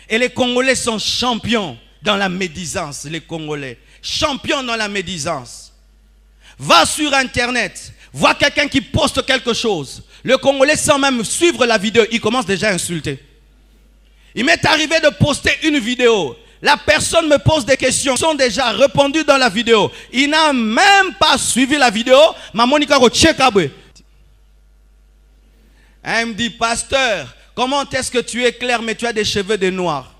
S2: Et les Congolais sont champions dans la médisance, les Congolais. Champions dans la médisance. Va sur Internet, vois quelqu'un qui poste quelque chose. Le Congolais, sans même suivre la vidéo, il commence déjà à insulter. Il m'est arrivé de poster une vidéo. La personne me pose des questions qui sont déjà répondues dans la vidéo. Il n'a même pas suivi la vidéo. Elle me dit, pasteur, comment est-ce que tu es clair mais tu as des cheveux de noir?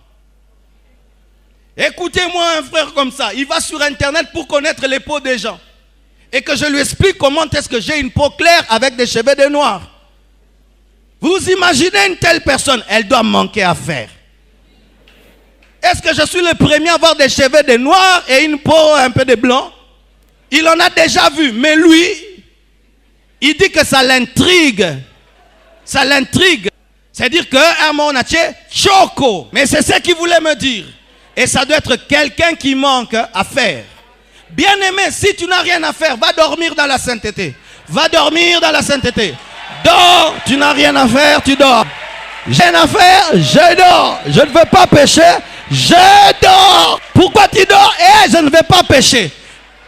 S2: Écoutez-moi un frère comme ça. Il va sur Internet pour connaître les peaux des gens. Et que je lui explique comment est-ce que j'ai une peau claire avec des cheveux de noir. Vous imaginez une telle personne, elle doit manquer à faire. Est-ce que je suis le premier à avoir des cheveux de noir et une peau un peu de blanc? Il en a déjà vu, mais lui, il dit que ça l'intrigue. Ça l'intrigue. C'est-à-dire qu'à mon avis, choco. Mais c'est ce qu'il voulait me dire. Et ça doit être quelqu'un qui manque à faire. Bien-aimé, si tu n'as rien à faire, va dormir dans la sainteté. Va dormir dans la sainteté. Dors, tu n'as rien à faire, tu dors. J'ai rien à faire, je dors. Je ne veux pas pécher, je dors. Pourquoi tu dors? Je ne vais pas pécher.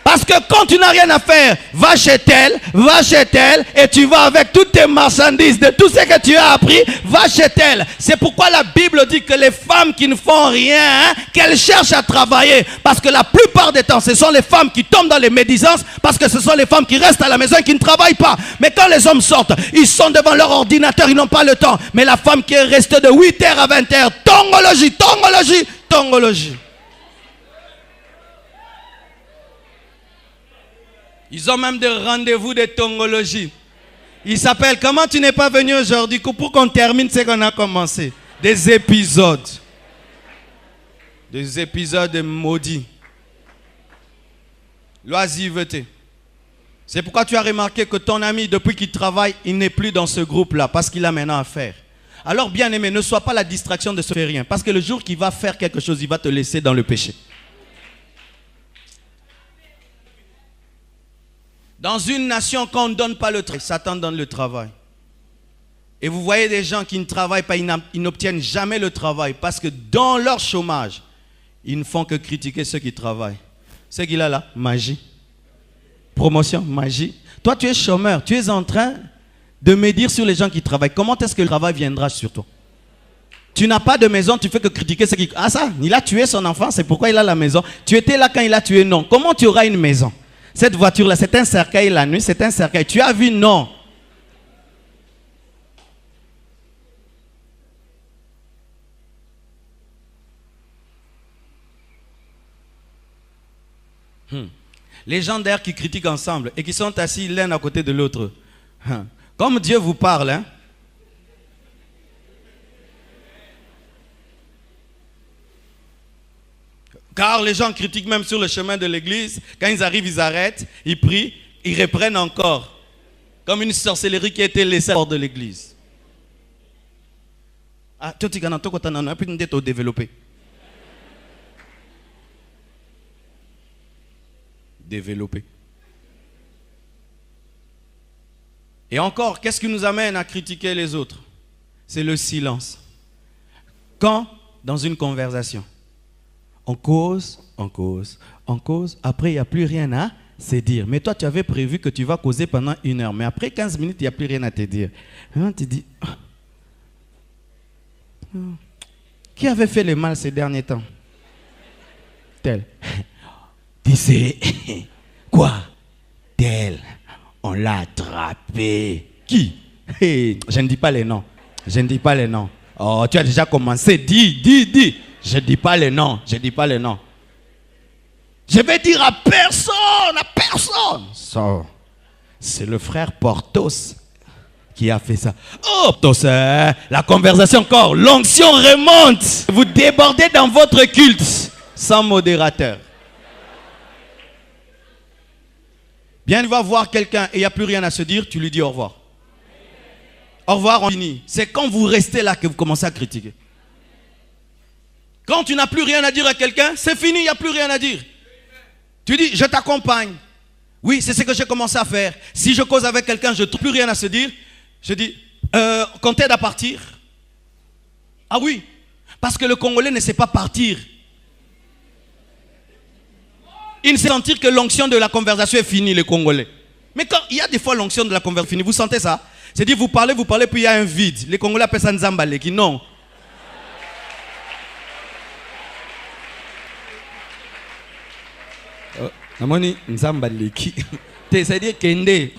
S2: Parce que quand tu n'as rien à faire, va chez tel, et tu vas avec toutes tes marchandises, de tout ce que tu as appris, va chez tel. C'est pourquoi la Bible dit que les femmes qui ne font rien, qu'elles cherchent à travailler. Parce que la plupart des temps, ce sont les femmes qui tombent dans les médisances, parce que ce sont les femmes qui restent à la maison et qui ne travaillent pas. Mais quand les hommes sortent, ils sont devant leur ordinateur, ils n'ont pas le temps. Mais la femme qui est restée de 8h à 20h, tongologie, tongologie, tongologie. Ils ont même des rendez-vous de tongologie. Ils s'appellent, comment tu n'es pas venu aujourd'hui pour qu'on termine ce qu'on a commencé? Des épisodes. Des épisodes maudits. L'oisiveté. C'est pourquoi tu as remarqué que ton ami, depuis qu'il travaille, il n'est plus dans ce groupe-là, parce qu'il a maintenant à faire. Alors bien aimé, ne sois pas la distraction de ce fait rien, parce que le jour qu'il va faire quelque chose, il va te laisser dans le péché. Dans une nation, quand on ne donne pas le travail, Satan donne le travail. Et vous voyez des gens qui ne travaillent pas, ils n'obtiennent jamais le travail. Parce que dans leur chômage, ils ne font que critiquer ceux qui travaillent. Ce qu'il a là, magie. Promotion, magie. Toi, tu es chômeur, tu es en train de médire sur les gens qui travaillent. Comment est-ce que le travail viendra sur toi? Tu n'as pas de maison, tu fais que critiquer ceux qui... Ah ça, il a tué son enfant, c'est pourquoi il a la maison. Tu étais là quand il a tué, non. Comment tu auras une maison? Cette voiture-là, c'est un cercueil la nuit, c'est un cercueil. Tu as vu? Non. Les gens d'ailleurs qui critiquent ensemble et qui sont assis l'un à côté de l'autre. Comme Dieu vous parle, hein? Car les gens critiquent même sur le chemin de l'église. Quand ils arrivent, ils arrêtent, ils prient, ils reprennent encore. Comme une sorcellerie qui a été laissée hors de l'église. Ah, tu as développé. Développer. Et encore, qu'est-ce qui nous amène à critiquer les autres? C'est le silence. Quand, dans une conversation, On cause, on cause, on cause. Après, il n'y a plus rien à se dire. Mais toi, tu avais prévu que tu vas causer pendant 1 heure. Mais après 15 minutes, il n'y a plus rien à te dire. Hein, tu dis, qui avait fait le mal ces derniers temps? Tel. Tu sais, quoi? Tel. On l'a attrapé. Qui? Hey, je ne dis pas les noms. Je ne dis pas les noms. Oh, tu as déjà commencé. Dis. Je ne dis pas les noms. Je ne dis pas les noms. Je vais dire à personne. Ça, c'est le frère Portos qui a fait ça. Oh, Portos, la conversation encore. L'onction remonte. Vous débordez dans votre culte sans modérateur. Bien, tu vas voir quelqu'un et il n'y a plus rien à se dire, tu lui dis au revoir. Au revoir, on finit. C'est quand vous restez là que vous commencez à critiquer. Quand tu n'as plus rien à dire à quelqu'un, c'est fini, il n'y a plus rien à dire. Tu dis, je t'accompagne. Oui, c'est ce que j'ai commencé à faire. Si je cause avec quelqu'un, je n'ai plus rien à se dire. Je dis, qu'on t'aide à partir. Ah oui, parce que le Congolais ne sait pas partir. Il ne sait sentir que l'onction de la conversation est finie, les Congolais. Mais quand il y a des fois l'onction de la conversation est finie, vous sentez ça? C'est-à-dire, vous parlez, puis il y a un vide. Les Congolais appellent ça Nzambaleki. Non. C'est-à-dire Kende.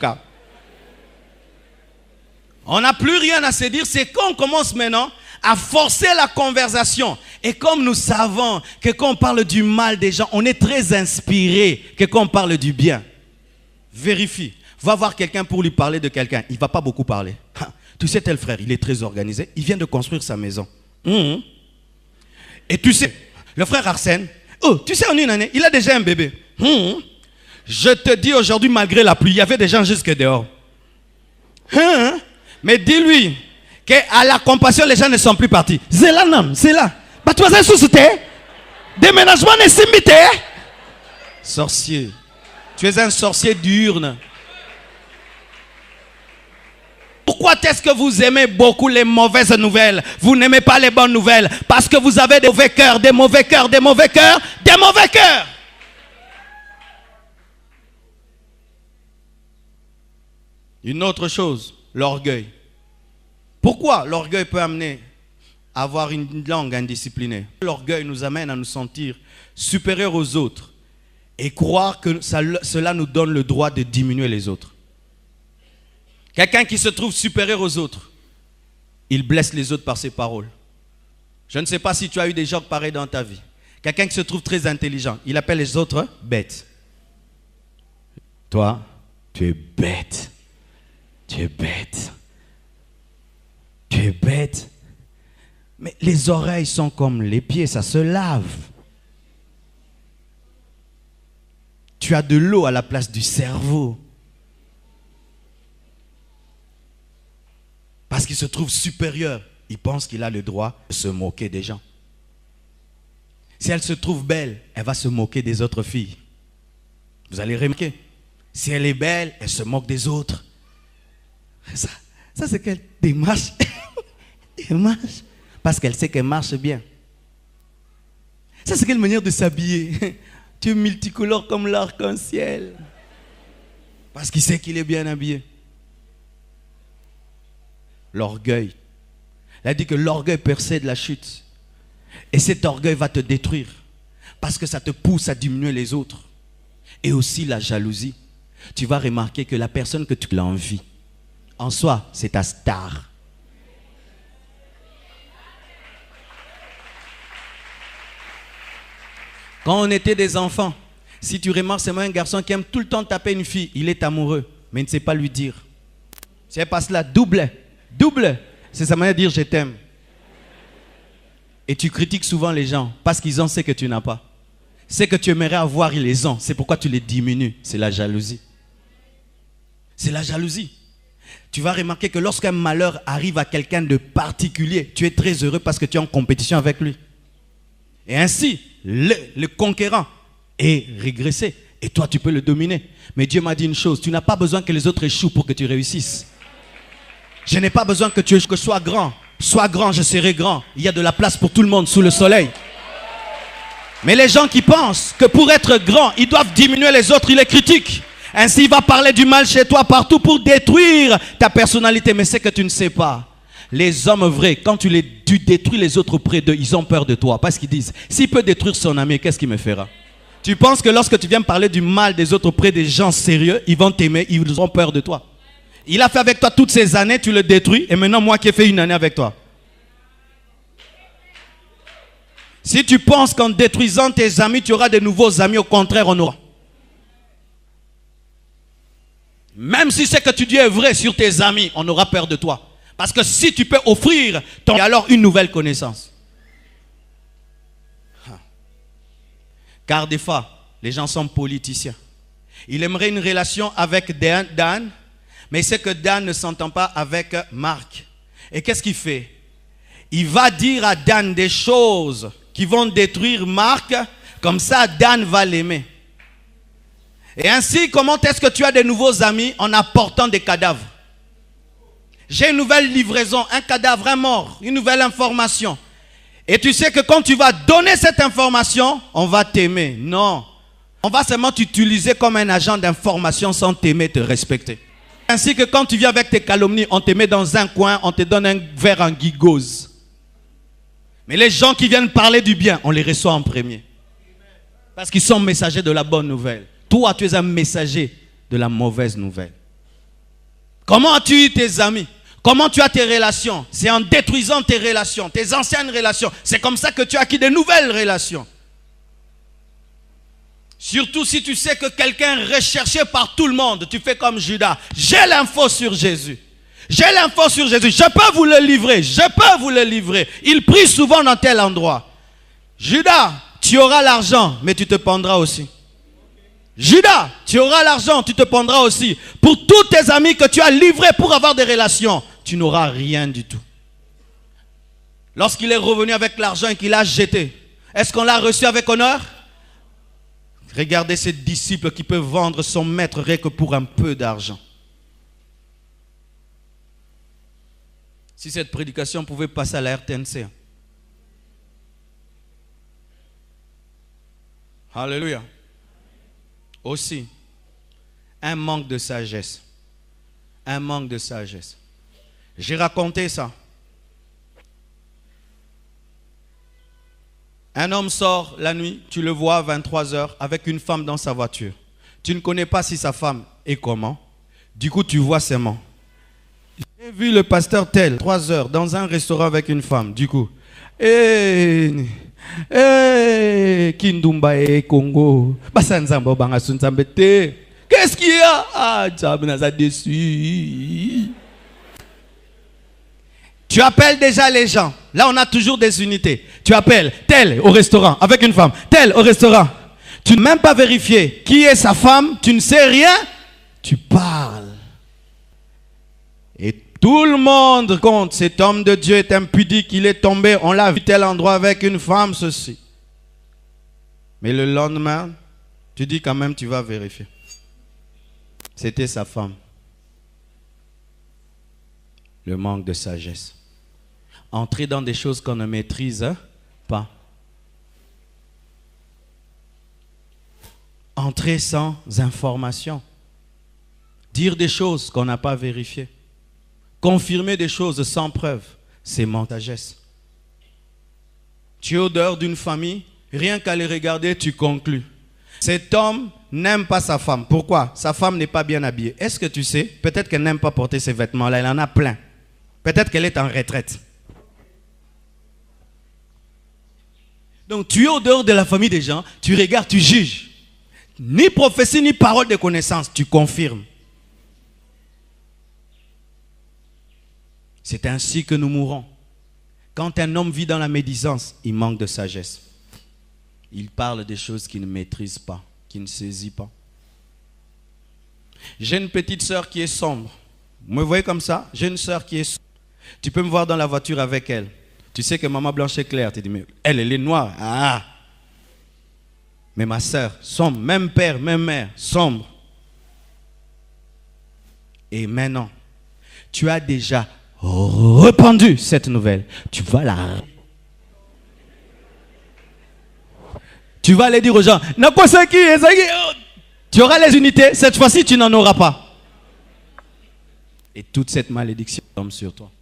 S2: On n'a plus rien à se dire. C'est quand on commence maintenant à forcer la conversation. Et comme nous savons que quand on parle du mal des gens, on est très inspiré que quand on parle du bien. Vérifie. Va voir quelqu'un pour lui parler de quelqu'un. Il ne va pas beaucoup parler. Tu sais, tel frère, il est très organisé. Il vient de construire sa maison. Et tu sais, le frère Arsène, oh, tu sais, en une année, il a déjà un bébé. Je te dis aujourd'hui, malgré la pluie, il y avait des gens jusque dehors. Mais dis-lui qu'à la compassion, les gens ne sont plus partis. C'est là, non, c'est là. Bah, tu vas sous-souté. Déménagement n'est simité. Sorcier. Tu es un sorcier diurne. Pourquoi est-ce que vous aimez beaucoup les mauvaises nouvelles? Vous n'aimez pas les bonnes nouvelles. Parce que vous avez des mauvais cœurs, des mauvais cœurs, des mauvais cœurs, des mauvais cœurs. Une autre chose, l'orgueil. Pourquoi l'orgueil peut amener à avoir une langue indisciplinée? L'orgueil nous amène à nous sentir supérieurs aux autres et croire que cela nous donne le droit de diminuer les autres. Quelqu'un qui se trouve supérieur aux autres, il blesse les autres par ses paroles. Je ne sais pas si tu as eu des gens pareils dans ta vie. Quelqu'un qui se trouve très intelligent, il appelle les autres bêtes. Toi, tu es bête. Tu es bête. Tu es bête. Mais les oreilles sont comme les pieds, ça se lave. Tu as de l'eau à la place du cerveau. Parce qu'il se trouve supérieur, il pense qu'il a le droit de se moquer des gens. Si elle se trouve belle, elle va se moquer des autres filles. Vous allez remarquer. Si elle est belle, elle se moque des autres. Ça c'est quelle démarche. Démarche. Parce qu'elle sait qu'elle marche bien. Ça c'est quelle manière de s'habiller. Tu es multicolore comme l'arc-en-ciel. Parce qu'il sait qu'il est bien habillé. L'orgueil. Elle a dit que l'orgueil précède la chute. Et cet orgueil va te détruire. Parce que ça te pousse à diminuer les autres. Et aussi la jalousie. Tu vas remarquer que la personne que tu l'envies, en soi, c'est ta star. Quand on était des enfants, si tu remarques, c'est moi un garçon qui aime tout le temps taper une fille. Il est amoureux, mais il ne sait pas lui dire. C'est pas cela, double. C'est sa manière de dire je t'aime. Et tu critiques souvent les gens parce qu'ils ont ce que tu n'as pas. Ce que tu aimerais avoir, ils les ont. C'est pourquoi tu les diminues. C'est la jalousie. C'est la jalousie. Tu vas remarquer que lorsqu'un malheur arrive à quelqu'un de particulier, tu es très heureux parce que tu es en compétition avec lui. Et ainsi, le conquérant est régressé. Et toi, tu peux le dominer. Mais Dieu m'a dit une chose, tu n'as pas besoin que les autres échouent pour que tu réussisses. Je n'ai pas besoin que tu sois grand. Sois grand, je serai grand. Il y a de la place pour tout le monde sous le soleil. Mais les gens qui pensent que pour être grand, ils doivent diminuer les autres, ils les critiquent. Ainsi, il va parler du mal chez toi partout pour détruire ta personnalité. Mais c'est que tu ne sais pas. Les hommes vrais, quand tu détruis les autres près d'eux, ils ont peur de toi. Parce qu'ils disent, s'il peut détruire son ami, qu'est-ce qu'il me fera? Tu penses que lorsque tu viens parler du mal des autres près des gens sérieux, ils vont t'aimer, ils ont peur de toi. Il a fait avec toi toutes ces années, tu le détruis. Et maintenant, moi qui ai fait une année avec toi. Si tu penses qu'en détruisant tes amis, tu auras de nouveaux amis, au contraire, on aura. Même si c'est que tu dis est vrai sur tes amis, on aura peur de toi. Parce que si tu peux offrir, et alors une nouvelle connaissance. Car des fois, les gens sont politiciens. Il aimerait une relation avec Dan, mais c'est que Dan ne s'entend pas avec Marc. Et qu'est-ce qu'il fait? Il va dire à Dan des choses qui vont détruire Marc, comme ça Dan va l'aimer. Et ainsi, comment est-ce que tu as de nouveaux amis en apportant des cadavres? J'ai une nouvelle livraison, un cadavre, un mort, une nouvelle information. Et tu sais que quand tu vas donner cette information, on va t'aimer. Non, on va seulement t'utiliser comme un agent d'information sans t'aimer, te respecter. Ainsi que quand tu viens avec tes calomnies, on te met dans un coin, on te donne un verre en guigose. Mais les gens qui viennent parler du bien, on les reçoit en premier. Parce qu'ils sont messagers de la bonne nouvelle. Toi, tu es un messager de la mauvaise nouvelle. Comment as-tu eu tes amis? Comment tu as tes relations? C'est en détruisant tes relations, tes anciennes relations. C'est comme ça que tu as acquis de nouvelles relations. Surtout si tu sais que quelqu'un est recherché par tout le monde, tu fais comme Judas. J'ai l'info sur Jésus. J'ai l'info sur Jésus. Je peux vous le livrer. Je peux vous le livrer. Il prie souvent dans tel endroit. Judas, tu auras l'argent, mais tu te pendras aussi. Judas, tu auras l'argent, tu te pendras aussi. Pour tous tes amis que tu as livrés pour avoir des relations, tu n'auras rien du tout. Lorsqu'il est revenu avec l'argent et qu'il l'a jeté, est-ce qu'on l'a reçu avec honneur? Regardez ces disciples qui peuvent vendre son maître rien que pour un peu d'argent. Si cette prédication pouvait passer à la RTNC. Alléluia. Aussi, un manque de sagesse. Un manque de sagesse. J'ai raconté ça. Un homme sort la nuit, tu le vois à 23 h avec une femme dans sa voiture. Tu ne connais pas si sa femme est comment. Du coup, tu vois ses mains. J'ai vu le pasteur tel, 3 h, dans un restaurant avec une femme. Du coup, Kindumba et Congo. Qu'est-ce qu'il y a? Ah, déçu. Tu appelles déjà les gens. Là, on a toujours des unités. Tu appelles tel au restaurant avec une femme, tel au restaurant. Tu n'as même pas vérifié qui est sa femme. Tu ne sais rien. Tu parles. Et tout le monde compte. Cet homme de Dieu est impudique. Il est tombé. On l'a vu tel endroit avec une femme, ceci. Mais le lendemain, tu dis quand même, tu vas vérifier. C'était sa femme. Le manque de sagesse. Entrer dans des choses qu'on ne maîtrise pas. Entrer sans information. Dire des choses qu'on n'a pas vérifiées. Confirmer des choses sans preuve. C'est manque de sagesse. Tu es au dehors d'une famille, rien qu'à les regarder, tu conclus. Cet homme n'aime pas sa femme. Pourquoi? Sa femme n'est pas bien habillée. Est-ce que tu sais? Peut-être qu'elle n'aime pas porter ces vêtements-là. Elle en a plein. Peut-être qu'elle est en retraite. Donc tu es au dehors de la famille des gens, tu regardes, tu juges. Ni prophétie, ni parole de connaissance, tu confirmes. C'est ainsi que nous mourrons. Quand un homme vit dans la médisance, il manque de sagesse. Il parle des choses qu'il ne maîtrise pas, qu'il ne saisit pas. J'ai une petite sœur qui est sombre. Vous me voyez comme ça? J'ai une sœur qui est sombre. Tu peux me voir dans la voiture avec elle. Tu sais que maman blanche est claire. Tu dis, mais elle est noire. Ah! Mais ma sœur, sombre, même père, même mère, sombre. Et maintenant, tu as déjà répandu cette nouvelle. Tu vas la... Tu vas aller dire aux gens, tu auras les unités, cette fois-ci tu n'en auras pas. Et toute cette malédiction tombe sur toi.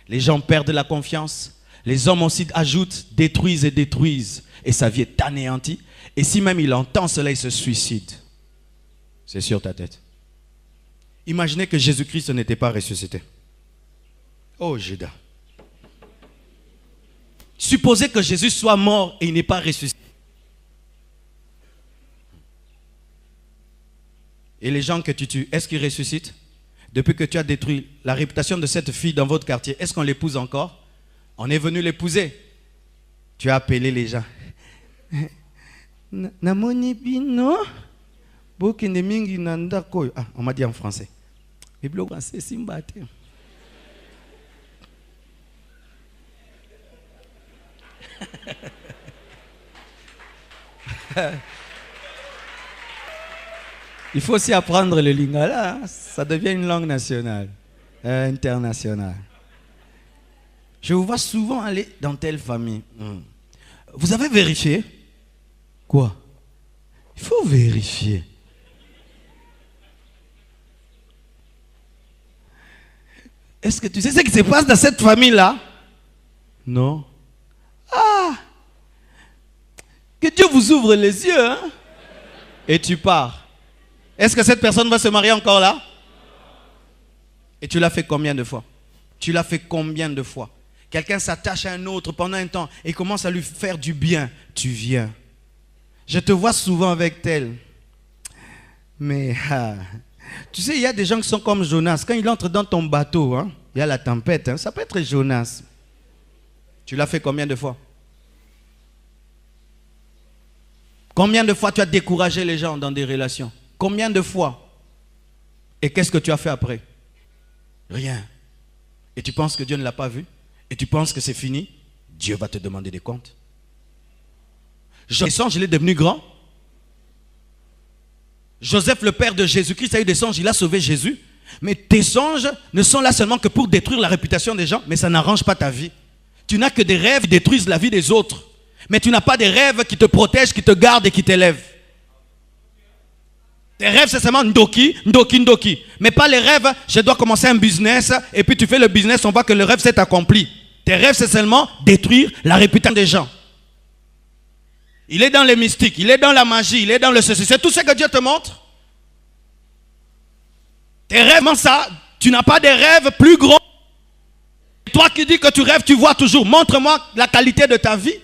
S2: Les gens perdent la confiance. Les hommes aussi ajoutent, détruisent et détruisent. Et sa vie est anéantie. Et si même il entend cela, il se suicide. C'est sur ta tête. Imaginez que Jésus-Christ n'était pas ressuscité. Oh, Judas. Supposez que Jésus soit mort et il n'est pas ressuscité. Et les gens que tu tues, est-ce qu'ils ressuscitent? Depuis que tu as détruit la réputation de cette fille dans votre quartier, est-ce qu'on l'épouse encore? On est venu l'épouser. Tu as appelé les gens. Ah, on m'a dit en français. Il faut aussi apprendre le lingala. Ça devient une langue nationale, internationale. Je vous vois souvent aller dans telle famille. Vous avez vérifié? Quoi? Il faut vérifier. Est-ce que tu sais ce qui se passe dans cette famille-là? Non. Ah! Que Dieu vous ouvre les yeux, hein? Et tu pars. Est-ce que cette personne va se marier encore là? Et tu l'as fait combien de fois? Tu l'as fait combien de fois? Quelqu'un s'attache à un autre pendant un temps et commence à lui faire du bien. Tu viens. Je te vois souvent avec tel. Mais, tu sais, il y a des gens qui sont comme Jonas. Quand il entre dans ton bateau, hein, il y a la tempête. Hein, ça peut être Jonas. Tu l'as fait combien de fois? Combien de fois tu as découragé les gens dans des relations? Combien de fois? Et qu'est-ce que tu as fait après? Rien. Et tu penses que Dieu ne l'a pas vu? Et tu penses que c'est fini? Dieu va te demander des comptes. Des songes, il est devenu grand. Joseph, le père de Jésus-Christ, a eu des songes, il a sauvé Jésus. Mais tes songes ne sont là seulement que pour détruire la réputation des gens, mais ça n'arrange pas ta vie. Tu n'as que des rêves qui détruisent la vie des autres. Mais tu n'as pas des rêves qui te protègent, qui te gardent et qui t'élèvent. Tes rêves, c'est seulement ndoki, ndoki, ndoki. Mais pas les rêves, je dois commencer un business, et puis tu fais le business, on voit que le rêve s'est accompli. Tes rêves, c'est seulement détruire la réputation des gens. Il est dans les mystiques, il est dans la magie, il est dans le ceci. C'est tout ce que Dieu te montre. Tes rêves, ça, tu n'as pas des rêves plus grands. Toi qui dis que tu rêves, tu vois toujours. Montre-moi la qualité de ta vie.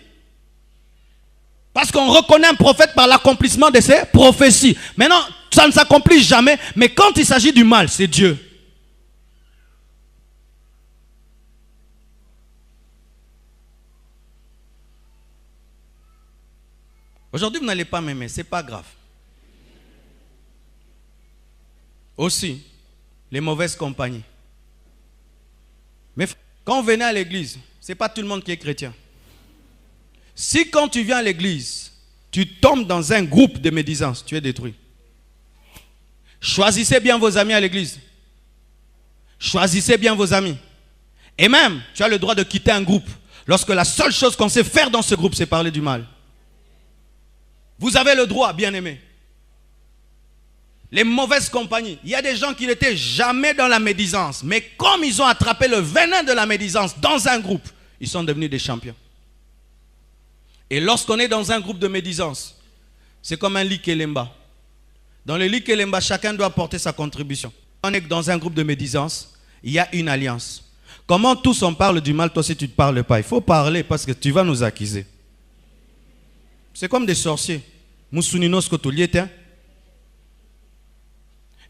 S2: Parce qu'on reconnaît un prophète par l'accomplissement de ses prophéties. Maintenant, ça ne s'accomplit jamais. Mais quand il s'agit du mal, c'est Dieu. Aujourd'hui, vous n'allez pas m'aimer. Ce n'est pas grave. Aussi, les mauvaises compagnies. Mais quand on venait à l'église, ce n'est pas tout le monde qui est chrétien. Si quand tu viens à l'église, tu tombes dans un groupe de médisance, tu es détruit. Choisissez bien vos amis à l'église. Choisissez bien vos amis. Et même, tu as le droit de quitter un groupe lorsque la seule chose qu'on sait faire dans ce groupe, c'est parler du mal. Vous avez le droit, bien-aimés. Les mauvaises compagnies. Il y a des gens qui n'étaient jamais dans la médisance. Mais comme ils ont attrapé le venin de la médisance dans un groupe, ils sont devenus des champions. Et lorsqu'on est dans un groupe de médisance, c'est comme un lit Kelemba. Dans le lit Kelemba, chacun doit apporter sa contribution. On est dans un groupe de médisance, il y a une alliance. Comment tous on parle du mal, toi si tu ne parles pas? Il faut parler parce que tu vas nous accuser. C'est comme des sorciers. Moussuninos Kotolieta.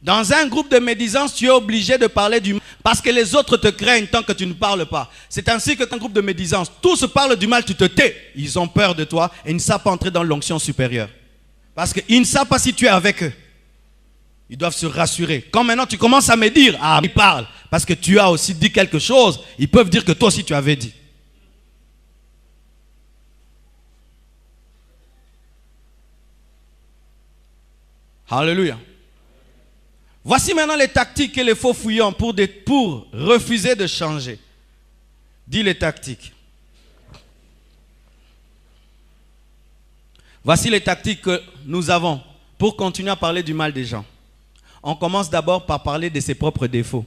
S2: Dans un groupe de médisance, tu es obligé de parler du mal parce que les autres te craignent tant que tu ne parles pas. C'est ainsi que dans un groupe de médisance, tous parlent du mal, tu te tais. Ils ont peur de toi et ils ne savent pas entrer dans l'onction supérieure. Parce qu'ils ne savent pas si tu es avec eux. Ils doivent se rassurer. Quand maintenant tu commences à me dire, ah, ils parlent, parce que tu as aussi dit quelque chose, ils peuvent dire que toi aussi tu avais dit. Alléluia. Voici maintenant les tactiques et les faux fouillants pour refuser de changer. Dis les tactiques. Voici les tactiques que nous avons pour continuer à parler du mal des gens. On commence d'abord par parler de ses propres défauts.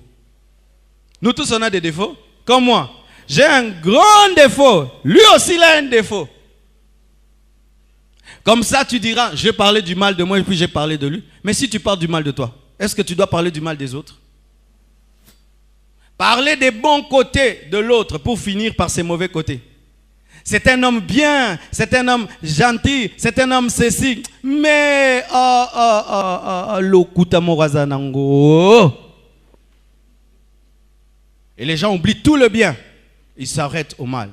S2: Nous tous, on a des défauts. Comme moi, j'ai un grand défaut. Lui aussi, il a un défaut. Comme ça, tu diras, j'ai parlé du mal de moi et puis j'ai parlé de lui. Mais si tu parles du mal de toi, est-ce que tu dois parler du mal des autres? Parler des bons côtés de l'autre pour finir par ses mauvais côtés. C'est un homme bien, c'est un homme gentil, c'est un homme ceci. Mais, et les gens oublient tout le bien. Ils s'arrêtent au mal.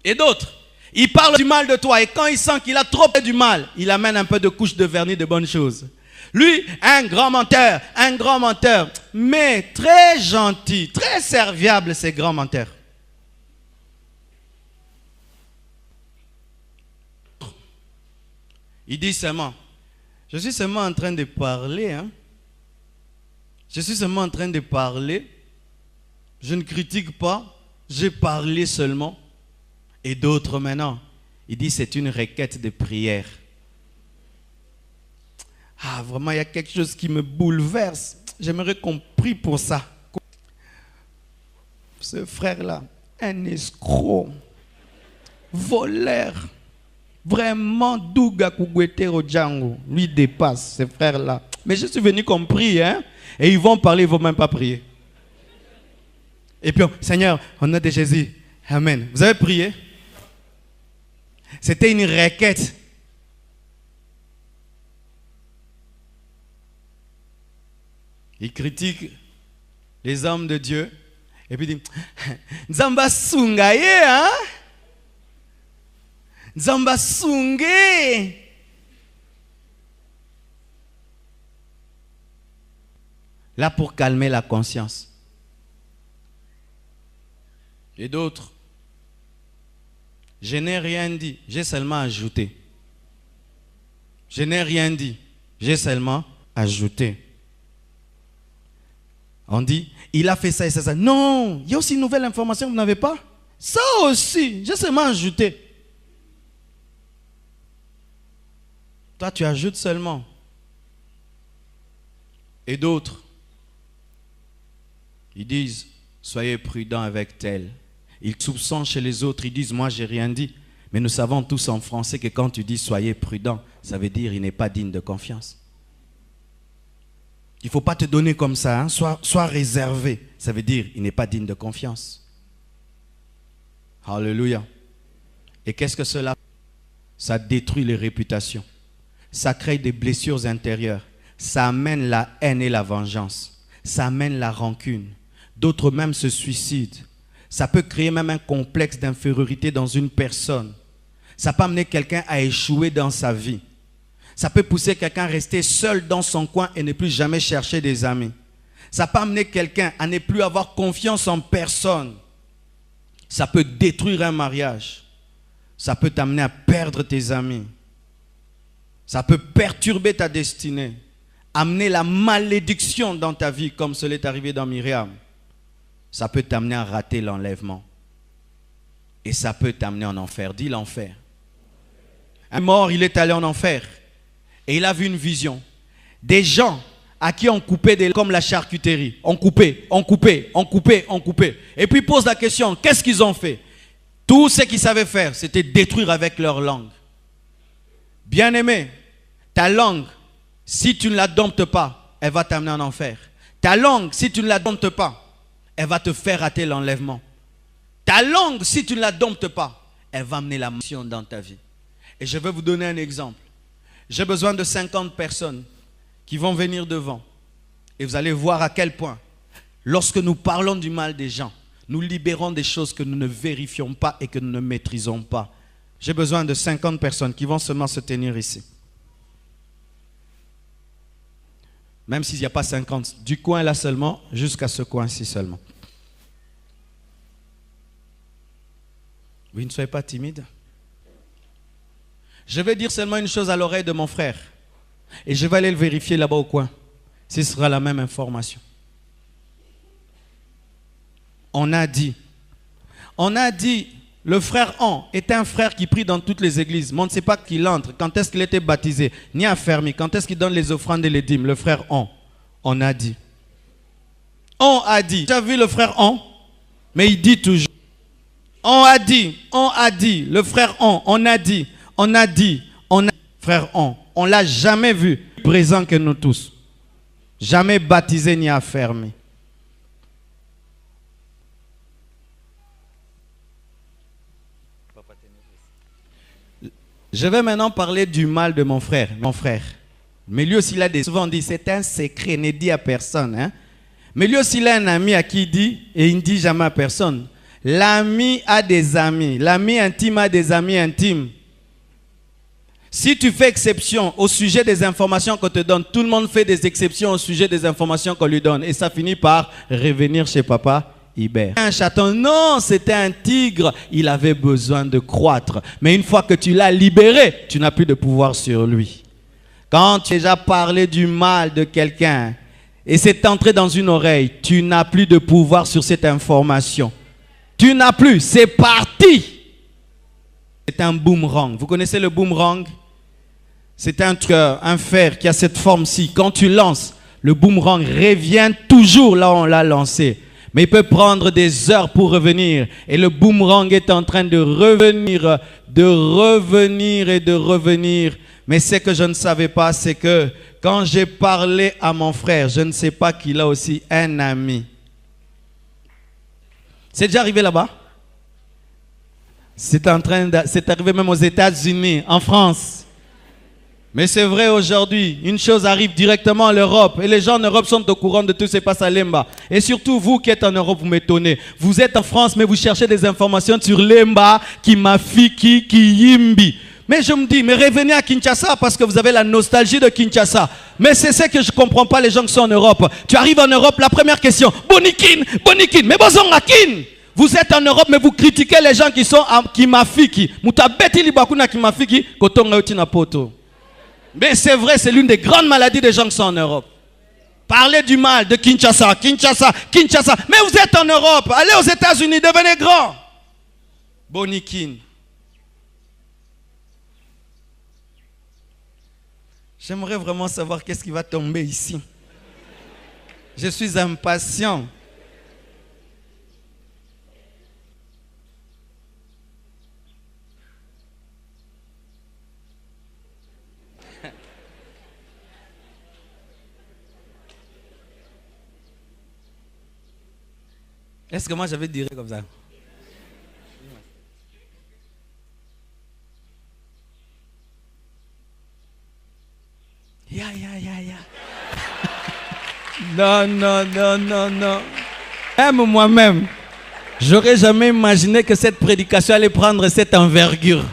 S2: Et d'autres, ils parlent du mal de toi. Et quand il sent qu'il a trop fait du mal, il amène un peu de couche de vernis de bonnes choses. Lui, un grand menteur, mais très gentil, très serviable, ces grands menteurs. Il dit seulement, je suis seulement en train de parler, hein. Je suis seulement en train de parler. Je ne critique pas, j'ai parlé seulement. Et d'autres maintenant, il dit c'est une requête de prière. Ah, vraiment, il y a quelque chose qui me bouleverse. J'aimerais qu'on prie pour ça. Ce frère-là, un escroc, voleur, vraiment douga kougwete au Django. Lui dépasse, ce frère-là. Mais je suis venu qu'on prie, hein. Et ils vont parler, ils ne vont même pas prier. Et puis, Seigneur, au nom de Jésus, Amen. Vous avez prié? C'était une requête. Il critique les hommes de Dieu. Et puis il dit, Nzamba Sungaye, hein? Nzamba Sungé. Là pour calmer la conscience. Et d'autres, je n'ai rien dit, j'ai seulement ajouté. Je n'ai rien dit, j'ai seulement ajouté. On dit, il a fait ça et ça, ça. Non, il y a aussi une nouvelle information que vous n'avez pas. Ça aussi, j'ai seulement ajouté. Toi, tu ajoutes seulement. Et d'autres, ils disent, soyez prudents avec tel. Ils soupçonnent chez les autres, ils disent, moi, j'ai rien dit. Mais nous savons tous en français que quand tu dis soyez prudents, ça veut dire il n'est pas digne de confiance. Il ne faut pas te donner comme ça, hein? Sois réservé. Ça veut dire il n'est pas digne de confiance. Alléluia. Et qu'est-ce que cela fait? Ça détruit les réputations. Ça crée des blessures intérieures. Ça amène la haine et la vengeance. Ça amène la rancune. D'autres même se suicident. Ça peut créer même un complexe d'infériorité dans une personne. Ça peut amener quelqu'un à échouer dans sa vie. Ça peut pousser quelqu'un à rester seul dans son coin et ne plus jamais chercher des amis. Ça peut amener quelqu'un à ne plus avoir confiance en personne. Ça peut détruire un mariage. Ça peut t'amener à perdre tes amis. Ça peut perturber ta destinée. Amener la malédiction dans ta vie comme cela est arrivé dans Myriam. Ça peut t'amener à rater l'enlèvement. Et ça peut t'amener en enfer. Dis l'enfer. Un mort, il est allé en enfer. Et il a vu une vision. Des gens à qui on coupait comme la charcuterie. On coupait. Et puis il pose la question, qu'est-ce qu'ils ont fait? Tout ce qu'ils savaient faire, c'était détruire avec leur langue. Bien-aimé, ta langue, si tu ne la domptes pas, elle va t'amener en enfer. Ta langue, si tu ne la domptes pas, elle va te faire rater l'enlèvement. Ta langue, si tu ne la domptes pas, elle va amener la mission dans ta vie. Et je vais vous donner un exemple. J'ai besoin de 50 personnes qui vont venir devant. Et vous allez voir à quel point, lorsque nous parlons du mal des gens, nous libérons des choses que nous ne vérifions pas et que nous ne maîtrisons pas. J'ai besoin de 50 personnes qui vont seulement se tenir ici. Même s'il n'y a pas 50, du coin là seulement, jusqu'à ce coin-ci seulement. Oui, ne soyez pas timide. Je vais dire seulement une chose à l'oreille de mon frère. Et je vais aller le vérifier là-bas au coin. Ce sera la même information. On a dit, Le frère An était un frère qui prie dans toutes les églises. Mais on ne sait pas qu'il entre, quand est-ce qu'il était baptisé, ni affermi, quand est-ce qu'il donne les offrandes et les dîmes. Le frère An, on a dit. On a dit. Tu as vu le frère An? Mais il dit toujours. On a dit, le frère on a dit, frère on l'a jamais vu présent que nous tous. Jamais baptisé ni affermi. Je vais maintenant parler du mal de mon frère. Mais lui aussi, il a souvent dit, c'est un secret, ne dit à personne. Hein? Mais lui aussi, il a un ami à qui il dit, et il ne dit jamais à personne. L'ami a des amis. L'ami intime a des amis intimes. Si tu fais exception au sujet des informations qu'on te donne, tout le monde fait des exceptions au sujet des informations qu'on lui donne. Et ça finit par revenir chez papa Hibert. Un chaton, non, c'était un tigre. Il avait besoin de croître. Mais une fois que tu l'as libéré, tu n'as plus de pouvoir sur lui. Quand tu as déjà parlé du mal de quelqu'un et c'est entré dans une oreille, tu n'as plus de pouvoir sur cette information. Tu n'as plus, c'est parti. C'est un boomerang. Vous connaissez le boomerang? C'est un fer qui a cette forme-ci. Quand tu lances, le boomerang revient toujours là où on l'a lancé. Mais il peut prendre des heures pour revenir. Et le boomerang est en train de revenir et de revenir. Mais ce que je ne savais pas, c'est que quand j'ai parlé à mon frère, je ne sais pas qu'il a aussi un ami. C'est déjà arrivé là-bas? C'est arrivé même aux États-Unis, en France. Mais c'est vrai aujourd'hui, une chose arrive directement à l'Europe. Et les gens en Europe sont au courant de tout ce qui se passe à Lemba. Et surtout vous qui êtes en Europe, vous m'étonnez. Vous êtes en France, mais vous cherchez des informations sur Lemba, Kimafiki, Kiyimbi. Mais je me dis, mais revenez à Kinshasa parce que vous avez la nostalgie de Kinshasa. Mais c'est ce que je ne comprends pas les gens qui sont en Europe. Tu arrives en Europe, la première question, Bonikin, mais bozon akin. Vous êtes en Europe, mais vous critiquez les gens qui sont à Kimafiki. Mutabeti libakuna Kimafiki, kotonga uti na poto. Mais c'est vrai, c'est l'une des grandes maladies des gens qui sont en Europe. Parlez du mal de Kinshasa. Mais vous êtes en Europe, allez aux États-Unis, devenez grand. Bonikin. J'aimerais vraiment savoir qu'est-ce qui va tomber ici. Je suis impatient. Est-ce que moi j'avais dire comme ça? Non. Même moi-même, j'aurais jamais imaginé que cette prédication allait prendre cette envergure.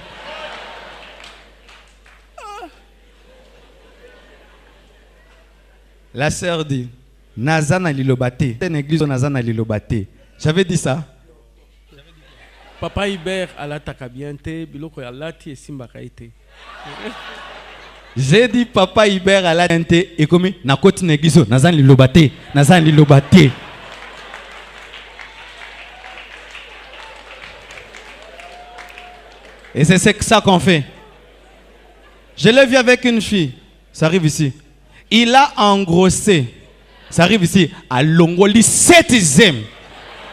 S2: La sœur dit, Nazana Lilobate. C'est une église au Nazana Lilobate. J'avais dit ça.
S3: Papa Hibert à la takabiente, biloko ya lati et simbakaite.
S2: J'ai dit papa Hibert à la tente et comme na koti l'église Nazana Lilobate. Et c'est ça qu'on fait. Je l'ai vu avec une fille. Ça arrive ici. Il a engrossé. Ça arrive ici. À Longoli 7e.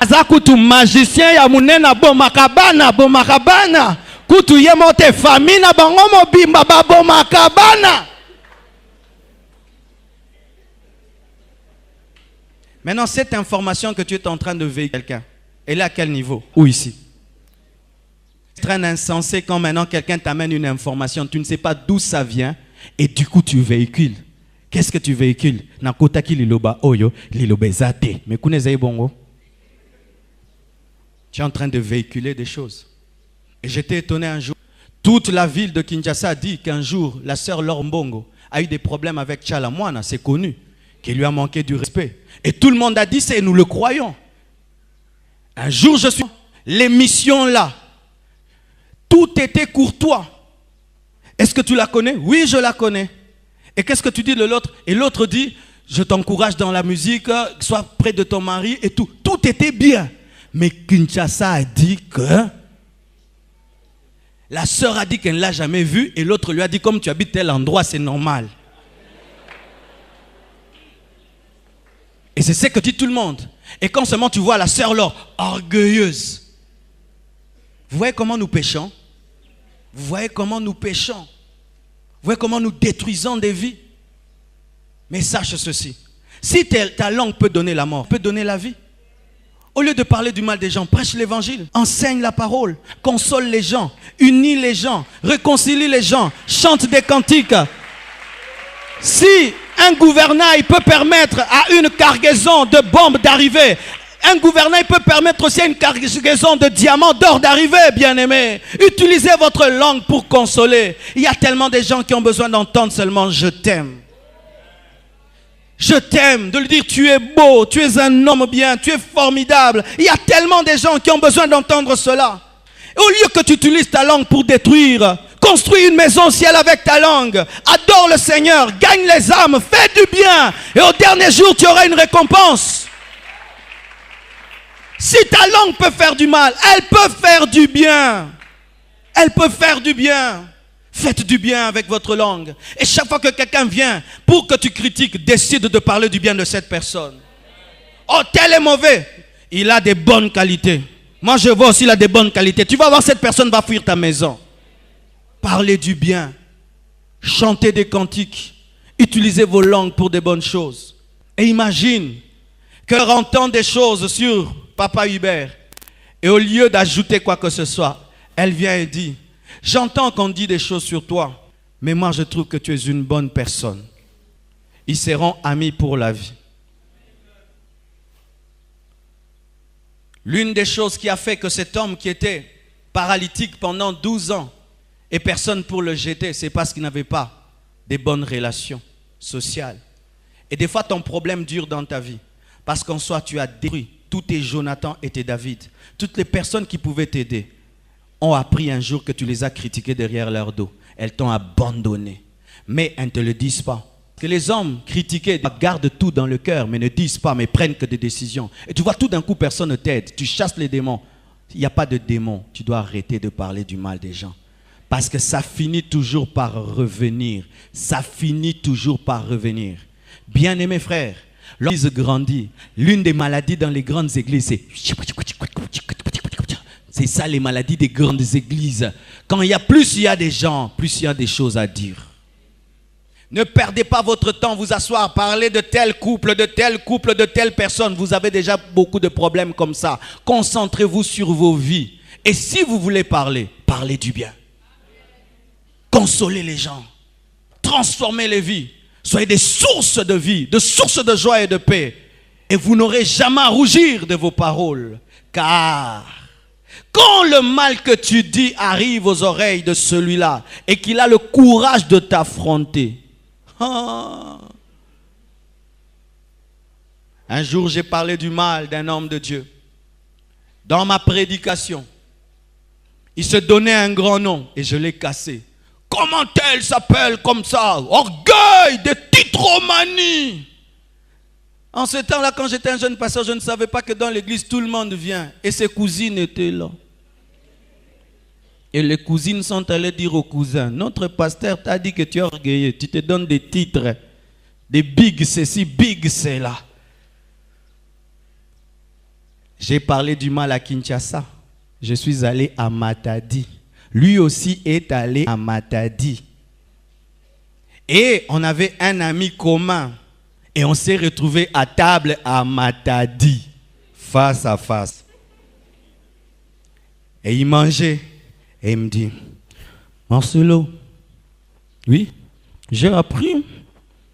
S2: Azakutu magicien ya munena bomakabana. Kutu yemote famina bangomo bimba bomakabana. Maintenant, cette information que tu es en train de véhiculer quelqu'un, elle est à quel niveau? Où ici? C'est très insensé quand maintenant quelqu'un t'amène une information, tu ne sais pas d'où ça vient et du coup tu véhicules. Qu'est-ce que tu véhicules? Nakotaki liloba oyo, liloba zate. Mais kunezai bongo. Tu es en train de véhiculer des choses. Et j'étais étonné un jour. Toute la ville de Kinshasa dit qu'un jour, la sœur Laure Mbongo a eu des problèmes avec Tchala Moana, c'est connu, qui lui a manqué du respect. Et tout le monde a dit ça et nous le croyons. Un jour, je suis... L'émission là, tout était courtois. Est-ce que tu la connais? Oui, je la connais. Et qu'est-ce que tu dis de l'autre? Et l'autre dit, je t'encourage dans la musique, sois près de ton mari et tout. Tout était bien. Mais Kinshasa a dit que La sœur a dit qu'elle ne l'a jamais vu et l'autre lui a dit, comme tu habites tel endroit, c'est normal. Et c'est ce que dit tout le monde. Et quand seulement tu vois la sœur là, orgueilleuse. Vous voyez comment nous péchons? Vous voyez comment nous péchons? Vous voyez comment nous détruisons des vies? Mais sache ceci. Si ta langue peut donner la mort, peut donner la vie. Au lieu de parler du mal des gens, prêche l'évangile, enseigne la parole, console les gens, unit les gens, réconcilie les gens, chante des cantiques. Si un gouvernail peut permettre à une cargaison de bombes d'arriver, un gouvernail peut permettre aussi à une cargaison de diamants, d'or d'arriver, bien-aimés. Utilisez votre langue pour consoler. Il y a tellement de gens qui ont besoin d'entendre seulement « je t'aime ». Je t'aime, de lui dire tu es beau, tu es un homme bien, tu es formidable. Il y a tellement de gens qui ont besoin d'entendre cela. Et au lieu que tu utilises ta langue pour détruire, construis une maison au ciel avec ta langue. Adore le Seigneur, gagne les âmes, fais du bien. Et au dernier jour, tu auras une récompense. Si ta langue peut faire du mal, elle peut faire du bien. Elle peut faire du bien. Faites du bien avec votre langue. Et chaque fois que quelqu'un vient pour que tu critiques, décide de parler du bien de cette personne. Oh, tel est mauvais. Il a des bonnes qualités. Moi, je vois aussi, il a des bonnes qualités. Tu vas voir, cette personne va fuir ta maison. Parlez du bien. Chantez des cantiques. Utilisez vos langues pour des bonnes choses. Et imagine qu'elle entend des choses sur Papa Hubert. Et au lieu d'ajouter quoi que ce soit, elle vient et dit: j'entends qu'on dit des choses sur toi, mais moi je trouve que tu es une bonne personne. Ils seront amis pour la vie. L'une des choses qui a fait que cet homme qui était paralytique pendant 12 ans et personne pour le jeter, c'est parce qu'il n'avait pas des bonnes relations sociales. Et des fois ton problème dure dans ta vie parce qu'en soi tu as détruit tous tes Jonathan et tes David. Toutes les personnes qui pouvaient t'aider ont appris un jour que tu les as critiqués derrière leur dos. Elles t'ont abandonné. Mais elles ne te le disent pas. Que les hommes critiqués gardent tout dans le cœur, mais ne disent pas, mais prennent que des décisions. Et tu vois, tout d'un coup, personne ne t'aide. Tu chasses les démons. Il n'y a pas de démons. Tu dois arrêter de parler du mal des gens. Parce que ça finit toujours par revenir. Ça finit toujours par revenir. Bien-aimés frères, lorsqu'ils grandissent, l'une des maladies dans les grandes églises, c'est ça les maladies des grandes églises. Quand il y a des gens, plus il y a des choses à dire. Ne perdez pas votre temps, vous asseoir, parler de tel couple, de telle personne. Vous avez déjà beaucoup de problèmes comme ça. Concentrez-vous sur vos vies. Et si vous voulez parler, parlez du bien. Consolez les gens. Transformez les vies. Soyez des sources de vie, des sources de joie et de paix. Et vous n'aurez jamais à rougir de vos paroles. Car quand le mal que tu dis arrive aux oreilles de celui-là et qu'il a le courage de t'affronter. Un jour, j'ai parlé du mal d'un homme de Dieu. Dans ma prédication, il se donnait un grand nom et je l'ai cassé. Comment elle s'appelle comme ça? Orgueil de titromanie. En ce temps-là, quand j'étais un jeune pasteur, je ne savais pas que dans l'église, tout le monde vient. Et ses cousines étaient là. Et les cousines sont allées dire aux cousins: notre pasteur t'a dit que tu es orgueilleux. Tu te donnes des titres. Des big ceci, big cela. J'ai parlé du mal à Kinshasa. Je suis allé à Matadi. Lui aussi est allé à Matadi. Et on avait un ami commun. Et on s'est retrouvés à table à Matadi, face à face. Et il mangeait. Et il me dit: Marcelo, oui, j'ai appris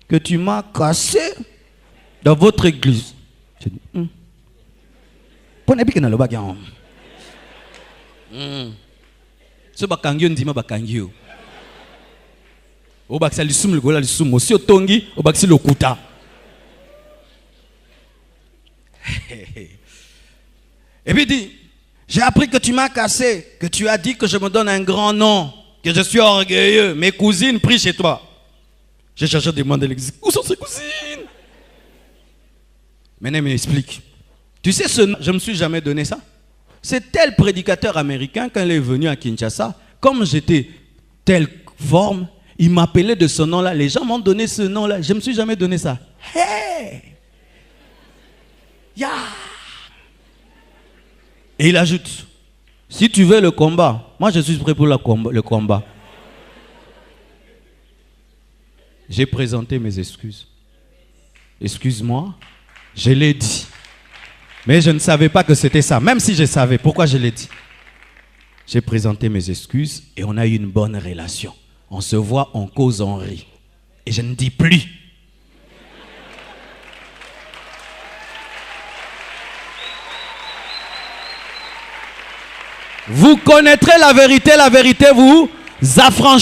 S2: que tu m'as cassé dans votre église. J'ai dit: ce bakangyo ndima bakangyo. O baksa lisum le gola lisum aussi otongi o baksi lokuta. Et puis il dit: j'ai appris que tu m'as cassé, que tu as dit que je me donne un grand nom, que je suis orgueilleux. Mes cousines prient chez toi. J'ai cherché à demander à l'église: où sont ces cousines? Maintenant il m'explique. Tu sais, je ne me suis jamais donné ça. C'est tel prédicateur américain, quand il est venu à Kinshasa, comme j'étais telle forme, il m'appelait de ce nom-là. Les gens m'ont donné ce nom-là. Je ne me suis jamais donné ça. Hey! Ya! Et il ajoute, si tu veux le combat, moi je suis prêt pour le combat. J'ai présenté mes excuses. Excuse-moi, je l'ai dit. Mais je ne savais pas que c'était ça. Même si je savais, pourquoi je l'ai dit? J'ai présenté mes excuses et on a eu une bonne relation. On se voit, on cause, on rit. Et je ne dis plus. Vous connaîtrez la vérité vous affranchira.